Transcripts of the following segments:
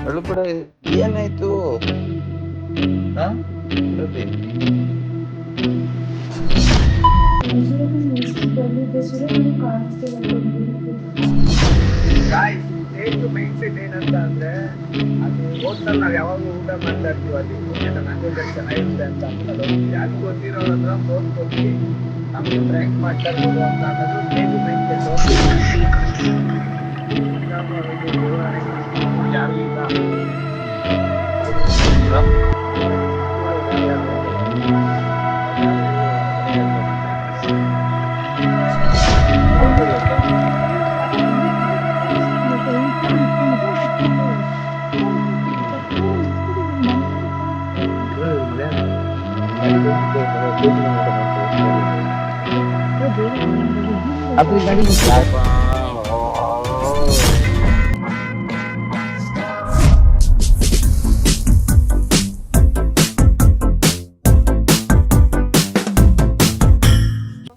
ಅಳು ಕೂಡ ಏನಾಯ್ತು ಪ್ರತಿ ಮೈಂಡ್ ಸೆಟ್ ಏನಂತ ಅಂದ್ರೆ ಅದು ಹೋಟ್ಲಲ್ಲಿ ನಾವು ಯಾವಾಗ ಊಟ ಮಾಡ್ತಾ ಇರ್ತೀವಿ ಅಲ್ಲಿ ಮ್ಯಾನೇಜರ್ ಚೆನ್ನಾಗಿರುತ್ತೆ ಅಂತ ಯಾರು ಗೊತ್ತಿರೋರ ಹತ್ರ ಫೋನ್ ಕೊಟ್ಟು ನಮ್ಗೆ ಟ್ರ್ಯಾಕ್ ಮಾಡ್ತಾ ಇರ್ಬೋದು ಅಂತ ಅನ್ನೋದು ಹೇಗೆ ಮೈಂಡ್ ಸೆಟ್ ಯಾರು ಇಲ್ಲ Aku tadi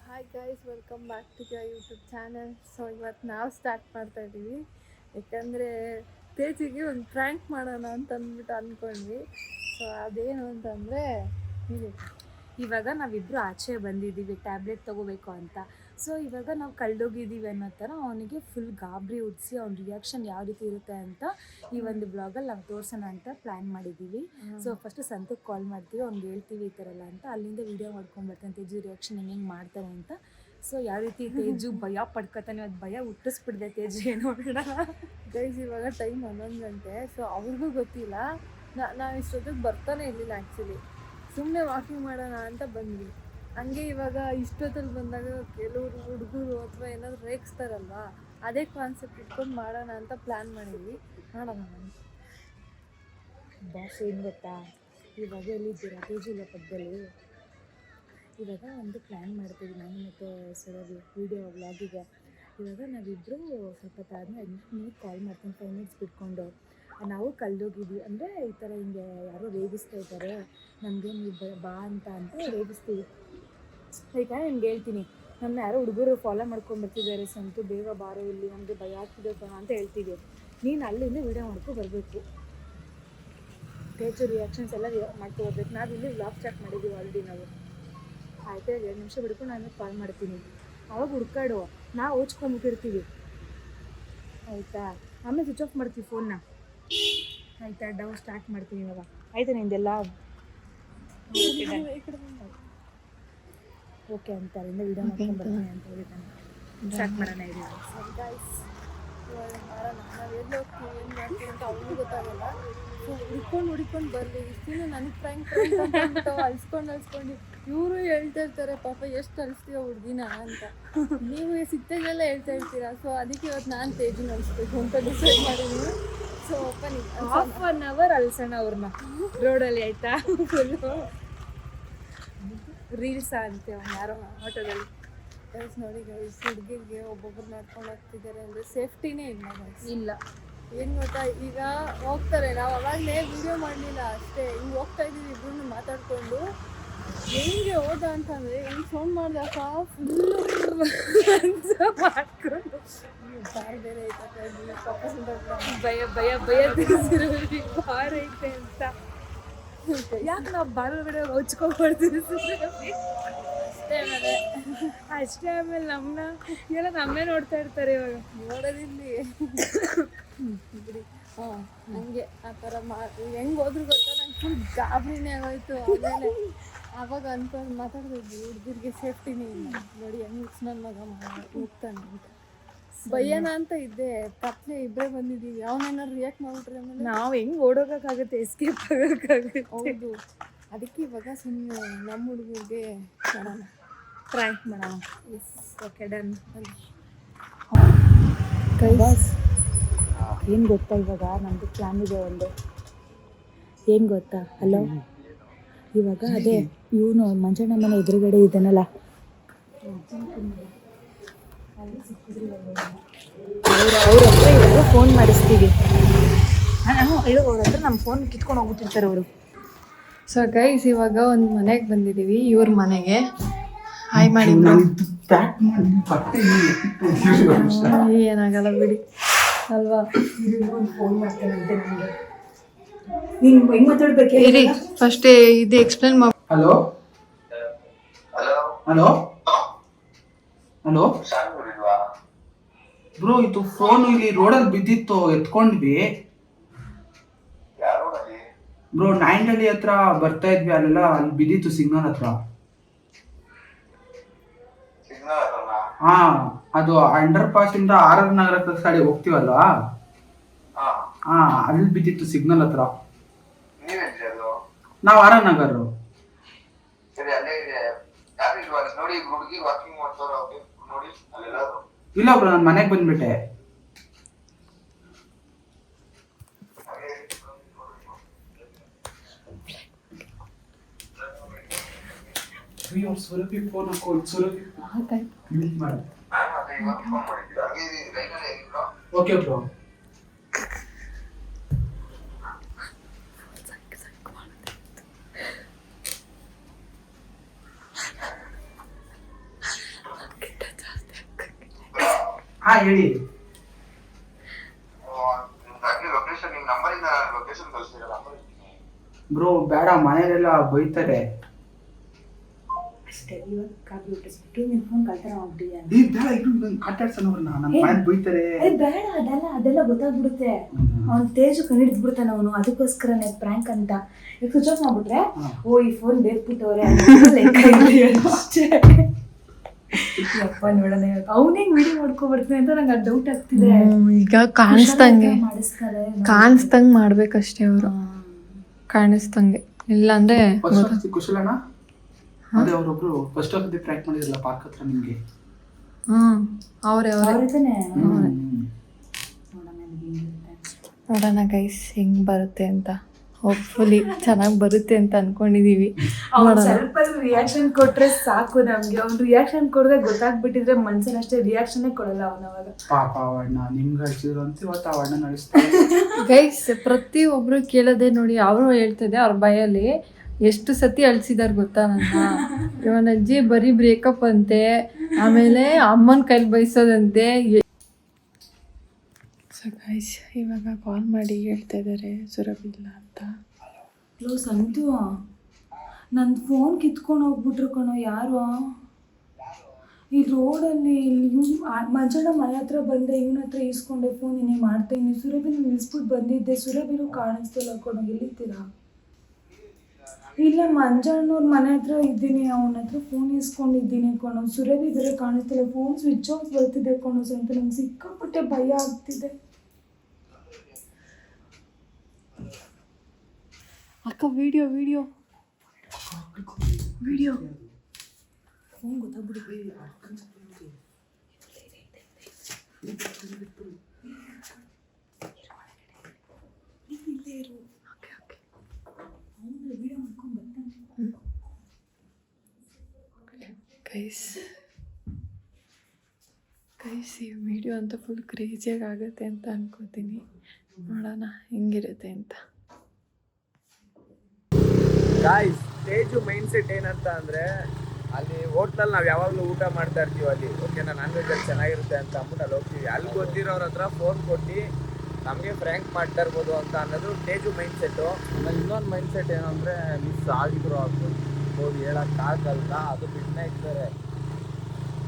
hi guys, welcome back to the YouTube channel. So ಇವತ್ತು ನಾವು ಸ್ಟಾರ್ಟ್ ಮಾಡ್ತಾ ಇದ್ದೀವಿ, ಯಾಕಂದರೆ ತೇಜಿಗೆ ಒಂದು ಪ್ರ್ಯಾಂಕ್ ಮಾಡೋಣ ಅಂತ ಅಂದ್ಬಿಟ್ಟು ಅಂದ್ಕೊಂಡ್ವಿ. ಸೊ ಅದೇನು ಅಂತಂದರೆ, ಇವಾಗ ನಾವಿಬ್ಬರು ಆಚೆ ಬಂದಿದ್ದೀವಿ ಟ್ಯಾಬ್ಲೆಟ್ ತೊಗೋಬೇಕು ಅಂತ. ಸೊ ಇವಾಗ ನಾವು ಕಳೆದೋಗಿದ್ದೀವಿ ಅನ್ನೋ ಥರ ಅವನಿಗೆ ಫುಲ್ ಗಾಬರಿ ಹುಟ್ಟಿಸಿ ಅವ್ನ ರಿಯಾಕ್ಷನ್ ಯಾವ ರೀತಿ ಇರುತ್ತೆ ಅಂತ ಈ ಒಂದು ಬ್ಲಾಗಲ್ಲಿ ನಾವು ತೋರಿಸೋಣ ಅಂತ ಪ್ಲ್ಯಾನ್ ಮಾಡಿದ್ದೀವಿ. ಸೊ ಫಸ್ಟು ಸಂತಕ್ಕೆ ಕಾಲ್ ಮಾಡ್ತೀವಿ, ಅವ್ನಿಗೆ ಹೇಳ್ತೀವಿ ಈ ಥರ ಎಲ್ಲ ಅಂತ. ಅಲ್ಲಿಂದ ವೀಡಿಯೋ ಮಾಡ್ಕೊಂಡ್ಬರ್ತಾನೆ ತೇಜು ರಿಯಾಕ್ಷನ್ ಹೆಂಗೆ ಮಾಡ್ತಾನೆ ಅಂತ. ಸೊ ಯಾವ ರೀತಿ ತೇಜು ಭಯ ಪಡ್ಕೊತಾನೆ, ಅದು ಭಯ ಹುಟ್ಟಿಸ್ಬಿಡ್ದೆ ತೇಜಿಗೆ ನೋಡೋಣ. ಗೈಸ್ ಇವಾಗ ಟೈಮ್ 11 ಗಂಟೆ. ಸೊ ಅವ್ರಿಗೂ ಗೊತ್ತಿಲ್ಲ, ನಾವು ಇಷ್ಟೊತ್ತಿಗೆ ಬರ್ತಾನೆ ಇರಲಿಲ್ಲ. ಆ್ಯಕ್ಚುಲಿ ಸುಮ್ಮನೆ ವಾಕಿಂಗ್ ಮಾಡೋಣ ಅಂತ ಬಂದ್ವಿ. ಹಂಗೆ ಇವಾಗ ಇಷ್ಟೊತ್ತಲ್ಲಿ ಬಂದಾಗ ಕೆಲವರು ಹುಡುಗರು ಅಥವಾ ಏನಾದರೂ ರೇಗಿಸ್ತಾರಲ್ವ, ಅದೇ ಕಾನ್ಸೆಪ್ಟ್ ಇಟ್ಕೊಂಡು ಮಾಡೋಣ ಅಂತ ಪ್ಲ್ಯಾನ್ ಮಾಡಿದ್ವಿ. ಮಾಡೋಣ ಬಾಸ್. ಏನು ಗೊತ್ತಾ, ಇವಾಗ ಎಲ್ಲಿದ್ದೀರಾ? ತೇಜಿಲ್ಲ ಪಕ್ಕದಲ್ಲಿ. ಇವಾಗ ಒಂದು ಪ್ಲ್ಯಾನ್ ಮಾಡ್ತೀವಿ ನಾನು ಮತ್ತು ಸರವಿ ವೀಡಿಯೋ ವ್ಲಾಗಿಗೆ. ಇವಾಗ ನಾವಿಬ್ಬರು ಸ್ವಲ್ಪ ಹೊತ್ತಾದ್ಮೇಲೆ ನೀವು ಕಾಲ್ ಮಾಡ್ತೀನಿ 5 ಮಿನಿಟ್ಸ್ ಬಿಟ್ಕೊಂಡು. ನಾವು ಕಳೆದೋಗಿದ್ವಿ ಅಂದರೆ ಈ ಥರ ಹಿಂಗೆ ಯಾರೋ ರೇಗಿಸ್ತಾ ಇದ್ದಾರೆ ನಮಗೆ, ನೀವು ಬಾ ಅಂತ ರೇಗಿಸ್ತೀವಿ. ಈಗ ನಿಮ್ಗೆ ಹೇಳ್ತೀನಿ, ನಮ್ಮ ಯಾರೋ ಹುಡುಗರು ಫಾಲೋ ಮಾಡ್ಕೊಂಡ್ಬರ್ತಿದ್ದಾರೆ, ಸಂತು ಬೇಗ ಬಾರೋ ಇಲ್ಲಿ, ನಮಗೆ ಭಯ ಆಗ್ತಿದೆ ಕಣ ಅಂತ ಹೇಳ್ತೀವಿ. ನೀನು ಅಲ್ಲಿಂದ ವೀಡಿಯೋ ಮಾಡ್ಕೊಂಡು ಬರಬೇಕು. ತೇಜು ರಿಯಾಕ್ಷನ್ಸ್ ಎಲ್ಲ ಮಾಡ್ಕೊ ಬರ್ಬೇಕು. ನಾವು ಇಲ್ಲಿ ವ್ಲಾಗ್ ಸ್ಟಾರ್ಟ್ ಮಾಡಿದ್ದೀವಿ ಆಲ್ರೆಡಿ ನಾವು. ಆಯ್ತು, 2 ನಿಮಿಷ ಬಿಡ್ಕೊಂಡು ನಾನು ಕಾಲ್ ಮಾಡ್ತೀನಿ. ಅವಾಗ ಹುಡ್ಕಾಡು, ನಾವು ಓಚ್ಕೊಂಬಿಟ್ಟಿರ್ತೀವಿ ಆಯಿತಾ. ಆಮೇಲೆ ಸ್ವಿಚ್ ಆಫ್ ಮಾಡ್ತೀವಿ ಫೋನ್ನ ಆಯಿತಾ. ಡವ್ ಸ್ಟಾರ್ಟ್ ಮಾಡ್ತೀನಿ ಇವಾಗ. ಆಯಿತಾ ನಿಂದೆಲ್ಲ ಓಕೆ ಅಂತ ಅಲ್ಲಿಂದ ವೀಡಿಯೋ ಮಾಡ್ಕೊಂಡು ಬರ್ತೀನಿ ಅಂತ ಹೇಳಿದ್ದಾನೆ. ಸ್ಟಾರ್ಟ್ ಮಾಡೋಣ ಇದು. ಸರಿ ಗೈಸ್, ಇವಾಗ ಮಾಡೋಣ. ನಾವು ಎಲ್ಲಿ ಹೋಗ್ತೀವಿ ಏನು ಮಾಡ್ತೀವಿ ಅಂತ ಅವ್ರಿಗೂ ಗೊತ್ತಾಗಲ್ಲ. ಸೊ ಹುಡ್ಕೊಂಡು ಬರಲಿ. ಇಷ್ಟಿನ ನನಗೆ ಫ್ರ್ಯಾಂಕ್ ಅಂತ ಅಲ್ಸ್ಕೊಂಡು ಇವರು ಹೇಳ್ತಾ ಇರ್ತಾರೆ, ಪಾಪ ಎಷ್ಟು ಅಳಿಸ್ತೀವ ಹುಡುಗಿನ ಅಂತ. ನೀವು ಸಿಕ್ತಾಗೆಲ್ಲ ಹೇಳ್ತಾ ಇರ್ತೀರಾ. ಸೊ ಅದಕ್ಕೆ ಇವತ್ತು ನಾನು ತೇಜಿನ ಅಳಿಸ್ಬೇಕು ಅಂತ ಡಿಸೈಡ್ ಮಾಡಿದ್ದೀನಿ. ಸೊ ಹಾಫ್ ಅನ್ ಅವರ್ ಅಲ್ಸೋಣ ಅವ್ರನ್ನ ರೋಡಲ್ಲಿ, ಆಯಿತಾ. ಫುಲ್ಲು ರೀಲ್ಸ್ ಅಂತೆ ಅವ್ನು ಯಾರೋ ಆಟೋದಲ್ಲಿ. ಗೈಸ್ ನೋಡಿ ಗೈಸ್, ಹುಡುಗಿಗೆ ಒಬ್ಬೊಬ್ರು ನಡ್ಕೊಂಡು ಹೋಗ್ತಿದ್ದಾರೆ ಅಂದರೆ ಸೇಫ್ಟಿನೇ ಇಲ್ಲ. ಏನು ಗೊತ್ತಾ, ಈಗ ಹೋಗ್ತಾರೆ, ನಾವು ಅವಾಗಲೇ ವೀಡಿಯೋ ಮಾಡಲಿಲ್ಲ ಅಷ್ಟೇ, ಹಿಂಗೆ ಹೋಗ್ತಾ ಇದ್ದೀವಿ ಇಬ್ಬರು ಮಾತಾಡಿಕೊಂಡು. ಹೆಂಗೆ ಹೋದ ಅಂತಂದರೆ ಹೆಂಗೆ ಸೌಂಡ್ ಮಾಡಿದಾಗ ಫುಲ್ಲು ಮಾಡ್ಕೊಂಡು ಬಾರ್ ಬೇರೆ ಐತೆ, ಭಯ ತಿಳಿಸಿರೋರಿಗೆ ಬಾರ್ ಐತೆ ಅಂತ. ಯಾಕೆ ನಾವು ಬಾರ್ ಬೇರೆ ಹೊಚ್ಕೊಬಾರ್ದು ಅಷ್ಟೇ. ಆಮೇಲೆ ನಮ್ಮೇ ನೋಡ್ತಾ ಇರ್ತಾರೆ ಇವಾಗ ನೋಡೋದಿಲ್ಲಿ ಬಿಡಿ. ಹಂಗೆ ಆ ಥರ ಹೆಂಗೆ ಹೋದ್ರು ಗೊತ್ತಾ, ನಂಗೆ ಫುಲ್ ಗಾಬರಿನೇ ಆಗೋಯ್ತು. ಆಮೇಲೆ ಆವಾಗ ಅಂದ್ಕೊಂಡು ಮಾತಾಡ್ತಿದ್ವಿ, ಹುಡುಗರಿಗೆ ಸೇಫ್ಟಿನೇ ಇಲ್ಲ ನೋಡಿ, ಹೆಂಗೆ ನನ್ನ ಮಗ ಹೋಗ್ತಾನೆ ಅಂತ. ಭಯನ ಅಂತ ಇದ್ದೆ, ಕತ್ಲೆ ಇಬ್ಬರೇ ಬಂದಿದ್ದೀವಿ. ಅವನೇನಾದ್ರು ರಿಯಾಕ್ಟ್ ಮಾಡ್ಬಿಟ್ರೆ ಆಮೇಲೆ ನಾವು ಹೆಂಗೆ ಓಡೋಗೋಕ್ಕಾಗುತ್ತೆ, ಎಸ್ಕೇಪ್ ಆಗೋಕ್ಕಾಗುತ್ತೆ. ಹೌದು, ಅದಕ್ಕೆ ಇವಾಗ ಸುಮ್ಮನೆ ನಮ್ಮ ಹುಡುಗರಿಗೆ ಮಾಡೋಣ, ಟ್ರ್ಯಾಂಕ್ ಮಾಡೋಣ. S, okay, done. ಬಾಸ್ ಏನು ಗೊತ್ತಾ, ಇವಾಗ ನಮ್ಮದು ಪ್ಲ್ಯಾನ್ ಇದೆ ಒಂದು. ಏನು ಗೊತ್ತಾ, ಹಲೋ, ಇವಾಗ ಅದೇ ಇವನು ಮಂಜಣ್ಣ ಮನೆ ಎದುರುಗಡೆ ಇದ್ದಾನಲ್ಲ, ಅವ್ರ ಹತ್ರ ಇವಾಗ ಫೋನ್ ಮಾಡಿಸ್ತೀವಿ. ಅವ್ರ ಹತ್ರ ನಮ್ಮ ಫೋನ್ ಕಿತ್ಕೊಂಡು ಹೋಗ್ಬಿಟ್ಟಿರ್ತಾರೆ ಅವರು. ಸೊ ಗೈಸ್, ಇವಾಗ ಒಂದು ಮನೆಗೆ ಬಂದಿದ್ದೀವಿ, ಇವ್ರ ಮನೆಗೆ. ಹಾಯ್ ಮಾಡಿ, ಏನಾಗಲ್ಲ ಬಿಡಿ ಅಲ್ವಾ. ಫೋನ್ ಮಾಡ್ತಾನಂತೆ ನನಗೆ. ನೀನ್ ಹೆಂಗ್ ಮಾತಾಡ್ಬೇಕು ಇರಿ ಫಸ್ಟ್ ಇದು ಎಕ್ಸ್ಪ್ಲೇನ್ ಮಾಡಿ. ಹಲೋ ಹಲೋ ಹಲೋ ಬ್ರೋ, ಇದು ಫೋನ್ ಇಲ್ಲಿ ರೋಡಲ್ಲಿ ಬಿದ್ದಿತ್ತು, ಎತ್ಕೊಂಡ್ವಿ ಬ್ರೋ. ನಾಯಿಂಡಳ್ಳಿ ಹತ್ರ ಬರ್ತಾ ಇದ್ವಿ, ಅಲ್ಲೆಲ್ಲ ಅಲ್ಲಿ ಬಿದ್ದಿತ್ತು ಸಿಗ್ನಲ್ ಹತ್ರ. ಹಾ, ಅದು ಅಂಡರ್ ಪಾಸ್ ಇಂದ ಆರ್ ನಗರ ಸೈಡ್ ಹೋಗ್ತೀವಲ್ವಾ, ಹಾ ಅಲ್ಲಿ ಬಿದ್ದಿತ್ತು ಸಿಗ್ನಲ್ ಹತ್ರ. ನಾವು ಆರ್ ನಗರ್. ಇಲ್ಲ ಬ್ರೋ, ನಾನು ಮನೆಗೆ ಬಂದ್ಬಿಟ್ಟೆ. ಸುರಭಿ ಫೋನ್ ಹಾಕೋ, ಸುರಭಿ ಮಾಡಿ. Okay bro. ಹಾ ಹೇಳಿ ಬ್ರೋ. ಬೇಡ, ಮನೆಯಲ್ಲೆಲ್ಲ ಬೈತಾರೆ. ಅಷ್ಟೇ, ಇವಾಗ ಕಾಫಿ ಹುಟ್ಟಿಸ್ಬಿಟ್ಟು ನಿನ್ ಫೋನ್ ಕಳ್ತನ ಮಾಡ್ಬಿಟ್ಟಿದ್ಯಾ? ಬೇಡ, ಇದು ಕಾಟಾಡ್ಸೋಣ ನಮ್ಮ ಮನೇಲಿ ಬೈತಾರೆ. ಬೇಡ, ಅದೆಲ್ಲ ಗೊತ್ತಾಗ್ಬಿಡುತ್ತೆ. ಅವ್ನು ತೇಜು ಕಂಡಿಡ್ಬಿಡ್ತಾನೆ ಅವನು, ಅದಕ್ಕೋಸ್ಕರನೇ ಪ್ರ್ಯಾಂಕ್ ಅಂತ. ಈಗ ಸ್ವಿಚ್ ಆಫ್ ಮಾಡ್ಬಿಟ್ರೆ, ಓ ಈ ಫೋನ್ ಬೇರ್ಬಿಟ್ಟವ್ರೆ ಅಷ್ಟೇ. ಯಪ್ಪ ನೋಡೋಣ, ಅವನೇ ವಿಡಿಯೋ ಮಾಡ್ಕೊಬರ್ತಾನೆ ಅಂತ ನಂಗೆ ಡೌಟ್ ಆಗ್ತಿದೆ. ಈಗ ಕಾಣಿಸ್ದಂಗೆ ಮಾಡ್ಬೇಕಷ್ಟೇ ಅವರು, ಕಾಣಿಸ್ದಂಗೆ. ಇಲ್ಲ ಅಂದ್ರೆ ಕುಶಲಣ್ಣ, ಅದೇ ಅವರೊಬ್ರು ಫಸ್ಟ್ ಆಫ್ ಟ್ರ್ಯಾಕ್ ಮಾಡಿದ್ರಲ್ಲ ಪಾರ್ಕ್ ಹತ್ರ ನಿಮ್ಗೆ. ಅವ್ರೆ ನೋಡೋಣ ಗೈಸ್ ಹೆಂಗ್ ಬರುತ್ತೆ ಅಂತ. ಹೋಪ್ಫುಲಿ ಚೆನ್ನಾಗಿ ಬರುತ್ತೆ ಅಂತ ಅನ್ಕೊಂಡಿದೀವಿ. ಸ್ವಲ್ಪ ರಿಯಾಕ್ಷನ್ ಕೊಟ್ರೆ ಸಾಕು ನಮ್ಗೆ. ಅವ್ನು ರಿಯಾಕ್ಷನ್ ಕೊಡದೆ ಗೊತ್ತಾಗ್ಬಿಟ್ಟಿದ್ರೆ ಮನ್ಸಲ್ಲಿ ಅಷ್ಟೇ ರಿಯಾಕ್ಷನ್ ಕೊಡಲ್ಲ ಅವನು. ಅವಾಗ ಪಾಪ ಅವಣ್ಣ ನಿಮ್ಗೆ ಹಚ್ಚಿದ್ರು ಅಂತ ಇವತ್ತು ಅವಣ್ಣ ನಡೆಸ್ತಾರೆ. ಗೈಸ್ ಪ್ರತಿ ಒಬ್ರು ಕೇಳೋದೇ ನೋಡಿ, ಅವರು ಹೇಳ್ತಿದ್ದೆ ಅವ್ರ ಭಯಲ್ಲಿ ಎಷ್ಟು ಸತಿ ಅಳ್ಸಿದಾರ ಗೊತ್ತಾ ನನ್ನ. ಇವನ ಅಜ್ಜಿ ಬರೀ ಬ್ರೇಕಪ್ ಅಂತೆ, ಆಮೇಲೆ ಅಮ್ಮನ ಕೈಲಿ ಬಯಸೋದಂತೆ. ಸೊ ಗೈಸ್ ಇವಾಗ ಕಾಲ್ ಮಾಡಿ ಹೇಳ್ತಾ ಇದ್ದಾರೆ ಸುರಭಿ ಇಲ್ಲ ಅಂತ. ಸಂತು, ನನ್ನ ಫೋನ್ ಕಿತ್ಕೊಂಡು ಹೋಗ್ಬಿಟ್ರು ಕಣೋ ಯಾರು. ಈ ರೋಡಲ್ಲಿ ಮಂಜಣ್ಣ ಮನೆ ಹತ್ರ ಬಂದೆ, ಇವನ ಹತ್ರ ಈಸ್ಕೊಂಡೆ ಫೋನ್. ಇನ್ನೇ ಮಾಡ್ತೀನಿ. ಸುರಭಿನ ನಿಲ್ಸ್ಬಿಟ್ಟು ಬಂದಿದ್ದೆ, ಸುರಭಿನೂ ಕಾಣಿಸ್ತಿಲ್ಲ ಕಣೋ. ಎಲ್ಲಿರ್ತೀರಾ? ಇಲ್ಲ, ಮಂಜಣ್ಣವ್ರ ಮನೆ ಹತ್ರ ಇದ್ದೀನಿ, ಅವನ ಹತ್ರ ಫೋನ್ ಇಸ್ಕೊಂಡಿದ್ದೀನಿ ಕಣೋ. ಸುರಭಿ ಬೇರೆ ಕಾಣಿಸ್ತಿಲ್ಲ, ಫೋನ್ ಸ್ವಿಚ್ ಆಫ್ ಬರ್ತಿದೆ ಕಣೋ. ಸಂತು ನಂಗೆ ಸಿಕ್ಕಾಪಟ್ಟೆ ಭಯ ಆಗ್ತಿದೆ. ಅಕ್ಕ ವಿಡಿಯೋ ಫೋನ್ ಗೊತ್ತಾಗ್ಬಿಡು. ಇಲ್ಲೇ ಇರು. ವಿಡಿಯೋ ಮಾಡ್ಕೊಂಡು ಬರ್ತಾನೆ. ಗೈಸ್ ಈ ವಿಡಿಯೋ ಅಂತ ಫುಲ್ ಕ್ರೇಜಿಯಾಗಿ ಆಗುತ್ತೆ ಅಂತ ಅನ್ಕೋತೀನಿ. ನೋಡೋಣ ಹೆಂಗಿರುತ್ತೆ ಅಂತ. ಗಾಯ್ಸ್, ತೇಜು ಮೈಂಡ್ ಸೆಟ್ ಏನಂತ ಅಂದರೆ, ಅಲ್ಲಿ ಹೋಟ್ಲಲ್ಲಿ ನಾವು ಯಾವಾಗಲೂ ಊಟ ಮಾಡ್ತಾ ಇರ್ತೀವಿ ಅಲ್ಲಿ, ಓಕೆನಾ, ನಾನ್ ವೆಜ್ಜಲ್ಲಿ ಚೆನ್ನಾಗಿರುತ್ತೆ ಅಂತ ಅಂದ್ಬಿಟ್ಟು ಅಲ್ಲಿ ಹೋಗ್ತೀವಿ. ಅಲ್ಲಿ ಗೊತ್ತಿರೋರ ಹತ್ರ ಫೋನ್ ಕೊಟ್ಟು ನಮಗೆ ಫ್ರ್ಯಾಂಕ್ ಮಾಡ್ತಾ ಇರ್ಬೋದು ಅಂತ ಅನ್ನೋದು ತೇಜು ಮೈಂಡ್ ಸೆಟ್ಟು. ಇನ್ನೊಂದು ಮೈಂಡ್ ಸೆಟ್ ಏನಂದರೆ, ಮಿಸ್ ಆಗಿದ್ರು ಆಗ್ಬೋದು, ಹೋಗಿ ಹೇಳೋಕ್ಕಾಗಲ್ಲ, ಅದು ಬಿಟ್ಟನೇ ಇರ್ತಾರೆ.